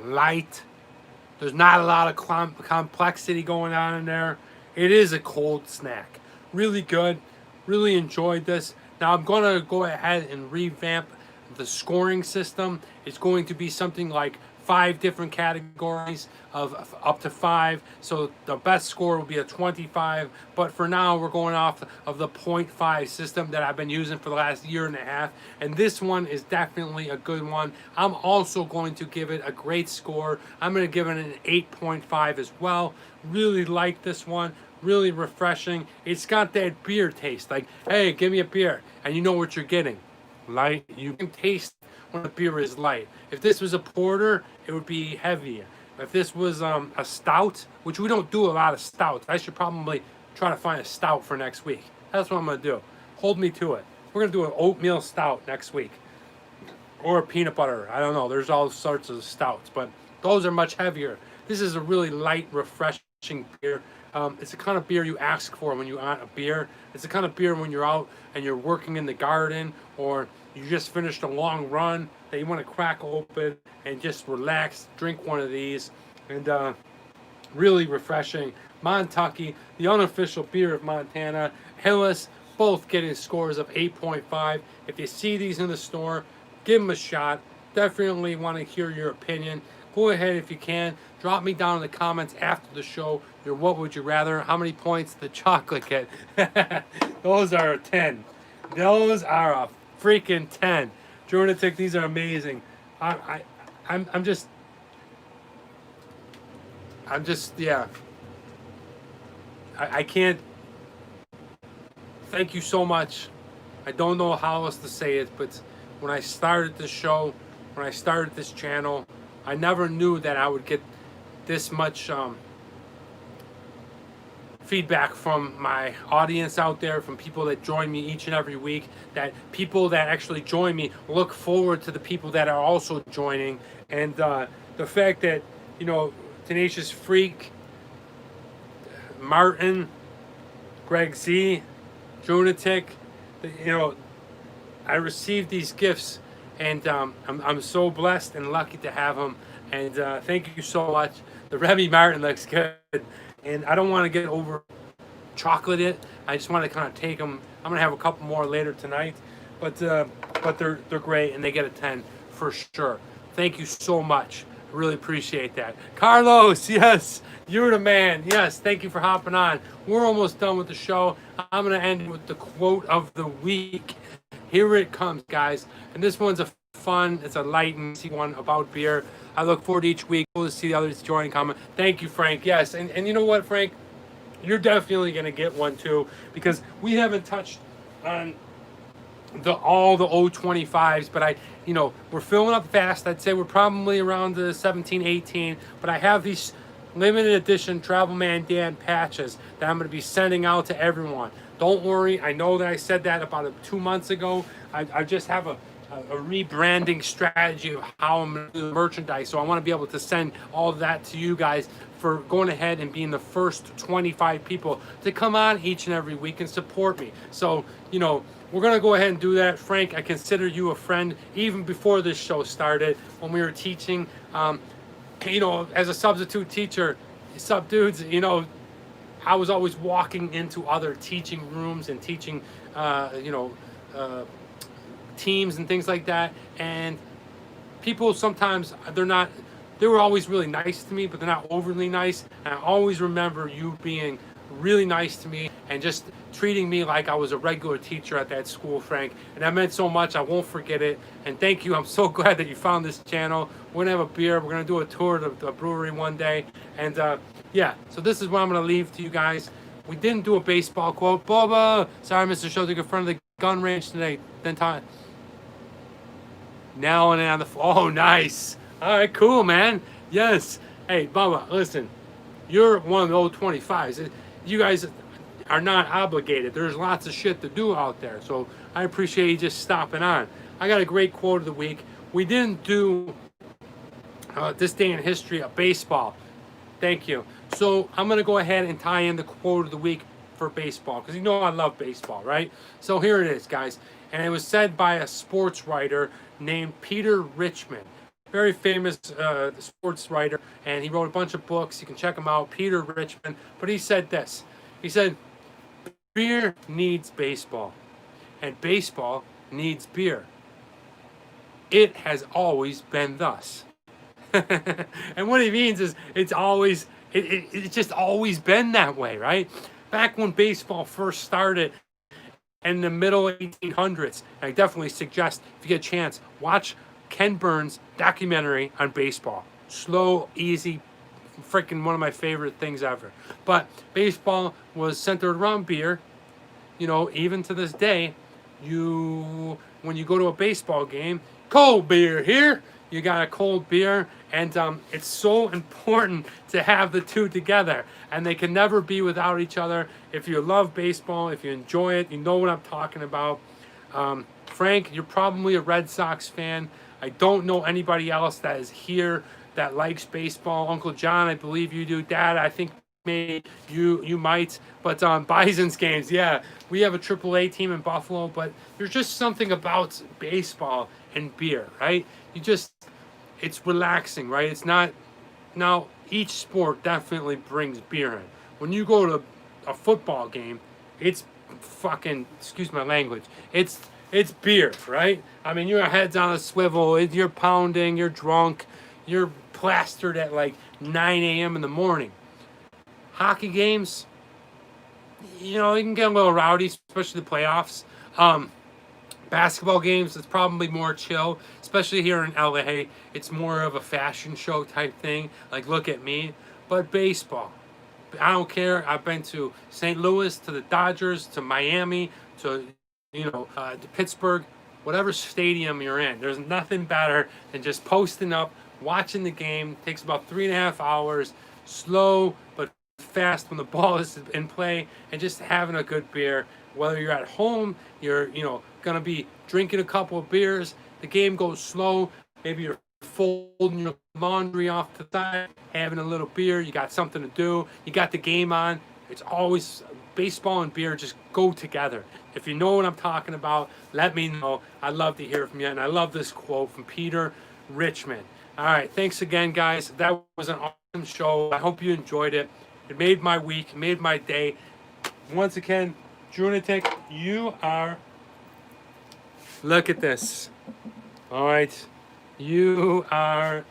Light, There's not a lot of complexity going on in there. It is a cold snack. Really good. Really enjoyed this. Now I'm going to go ahead and revamp the scoring system. It's going to be something like 5 different categories of up to 5. So the best score will be a 25. But for now, we're going off of the 0.5 system that I've been using for the last year and a half. And this one is definitely a good one. I'm also going to give it a great score. I'm going to give it an 8.5 as well. Really like this one. Really refreshing. It's got that beer taste. Like, hey, give me a beer. And you know what you're getting. Light. You can taste when a beer is light. If this was a porter, it would be heavier. If this was a stout, which we don't do a lot of stouts, I should probably try to find a stout for next week. That's what I'm going to do. Hold me to it. We're going to do an oatmeal stout next week. Or a peanut butter. I don't know. There's all sorts of stouts, but those are much heavier. This is a really light, refreshing beer. It's the kind of beer you ask for when you want a beer. It's the kind of beer when you're out and you're working in the garden, or you just finished a long run that you want to crack open and just relax, drink one of these, and really refreshing. Montucky, the unofficial beer of Montana. Hillis, both getting scores of 8.5. If you see these in the store, give them a shot. Definitely want to hear your opinion. Go ahead, if you can, drop me down in the comments after the show your what would you rather, how many points the chocolate get. Those are a 10. Those are a freaking 10. Jordatic, these are amazing. I'm just, yeah. I can't. Thank you so much. I don't know how else to say it, but when I started this show, when I started this channel, I never knew that I would get this much feedback from my audience out there, from people that join me each and every week, that people that actually join me look forward to the people that are also joining. And the fact that, you know, Tenacious Freak, Martin, Greg Z, Jonatic, you know, I received these gifts, and I'm so blessed and lucky to have them. And thank you so much. The Remy Martin looks good, and I don't want to get over chocolate. I just want to kind of take them. I'm gonna have a couple more later tonight, but they're great, and they get a 10 for sure. Thank you so much. I really appreciate that. Carlos, yes, you're the man. Yes, thank you for hopping on. We're almost done with the show. I'm gonna end with the quote of the week. Here it comes, guys, and this one's a fun, it's a light and easy one about beer. I look forward to each week. We'll see the others join, comment. Thank you, Frank. Yes, and you know what, Frank? You're definitely gonna get one too, because we haven't touched on all the 025s, but we're filling up fast. I'd say we're probably around the 17, 18, but I have these limited edition Travel Man Dan patches that I'm gonna be sending out to everyone. Don't worry, I know that I said that about 2 months ago. I just have a rebranding strategy of how I'm going to do the merchandise. So I want to be able to send all of that to you guys for going ahead and being the first 25 people to come on each and every week and support me. So, we're going to go ahead and do that. Frank, I consider you a friend even before this show started when we were teaching. As a substitute teacher, sub dudes, I was always walking into other teaching rooms and teaching, teams and things like that, and people sometimes they were always really nice to me, but they're not overly nice. And I always remember you being really nice to me and just treating me like I was a regular teacher at that school, Frank, and that meant so much. I won't forget it. And thank you. I'm so glad that you found this channel. We're gonna have a beer, we're gonna do a tour of the brewery one day, and yeah, so this is what I'm gonna leave to you guys. We didn't do a baseball quote. Boba, sorry, Mr. Shotik, in front of the gun range today. Then time. Now and on the oh, nice. All right, cool, man. Yes. Hey, Bubba, listen. You're one of the old 25s. You guys are not obligated. There's lots of shit to do out there. So I appreciate you just stopping on. I got a great quote of the week. We didn't do this day in history of baseball. Thank you. So I'm going to go ahead and tie in the quote of the week for baseball, because I love baseball, right? So here it is, guys. And it was said by a sports writer named Peter Richmond. very famous sports writer, and he wrote a bunch of books. You can check him out, Peter Richmond. But he said this. He said, beer needs baseball, and baseball needs beer. It has always been thus. And what he means is it's just always been that way, right? Back when baseball first started in the middle 1800s, I definitely suggest, if you get a chance, watch Ken Burns' documentary on baseball. Slow, easy, freaking one of my favorite things ever. But baseball was centered around beer. You know, even to this day, when you go to a baseball game, cold beer here. You got a cold beer, and it's so important to have the two together, and they can never be without each other. If you love baseball, if you enjoy it, you know what I'm talking about. Frank, you're probably a Red Sox fan. I don't know anybody else that is here that likes baseball. Uncle John, I believe you do. Dad, I think maybe you might. But Bison's games, yeah, we have a AAA team in Buffalo, but there's just something about baseball and beer, right? It's relaxing, right? It's not. Now, each sport definitely brings beer in. When you go to a football game, it's fucking, excuse my language, it's beer, right? I mean, your head's on a swivel, you're pounding, you're drunk, you're plastered at like 9 a.m. in the morning. Hockey games, you know, you can get a little rowdy, especially the playoffs. Basketball games, it's probably more chill, especially here in LA. It's more of a fashion show type thing, like look at me. But baseball, I don't care. I've been to St. Louis, to the Dodgers, to Miami, to to Pittsburgh, whatever stadium you're in. There's nothing better than just posting up, watching the game. It takes about 3.5 hours, slow but fast when the ball is in play, and just having a good beer. Whether you're at home, you're gonna be drinking a couple of beers. The game goes slow. Maybe you're folding your laundry off to the side, having a little beer. You got something to do. You got the game on. It's always baseball and beer just go together. If you know what I'm talking about, let me know. I'd love to hear from you. And I love this quote from Peter Richmond. All right, thanks again, guys. That was an awesome show. I hope you enjoyed it. It made my week, made my day. Once again, Drunatic, you are. Look at this. All right. You are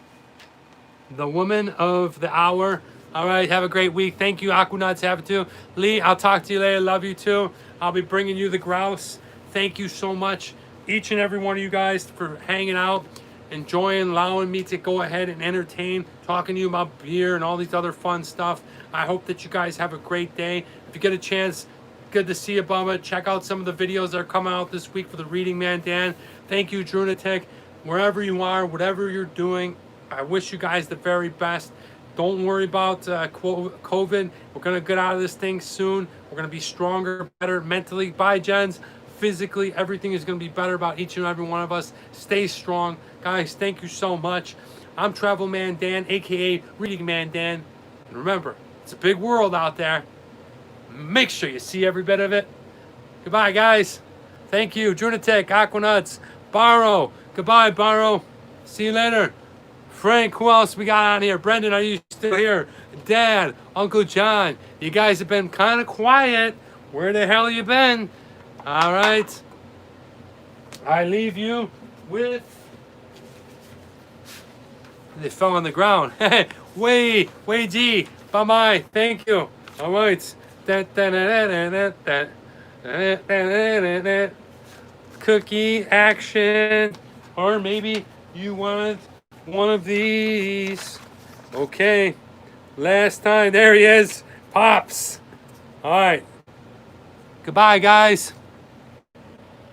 the woman of the hour. All right. Have a great week. Thank you, Aquanuts. Have it too. Lee, I'll talk to you later. Love you too. I'll be bringing you the grouse. Thank you so much, each and every one of you guys, for hanging out, enjoying, allowing me to go ahead and entertain, talking to you about beer and all these other fun stuff. I hope that you guys have a great day. If you get a chance, good to see you, Bubba. Check out some of the videos that are coming out this week for the Reading Man Dan. Thank you, Drunatic. Wherever you are, whatever you're doing, I wish you guys the very best. Don't worry about COVID. We're going to get out of this thing soon. We're going to be stronger, better mentally. Bye, Jens. Physically, everything is going to be better about each and every one of us. Stay strong. Guys, thank you so much. I'm Travel Man Dan, a.k.a. Reading Man Dan. And remember, it's a big world out there. Make sure you see every bit of it. Goodbye, guys. Thank you. Drunatic, Aquanuts, Barrow. Goodbye, Barrow. See you later. Frank, who else we got on here? Brendan, are you still here? Dad, Uncle John. You guys have been kind of quiet. Where the hell you been? All right. I leave you with... They fell on the ground. Wei Ji. Bye-bye. Thank you. All right. Cookie action, or maybe you wanted one of these. Okay, last time. There he is, Pops. All right, goodbye, guys.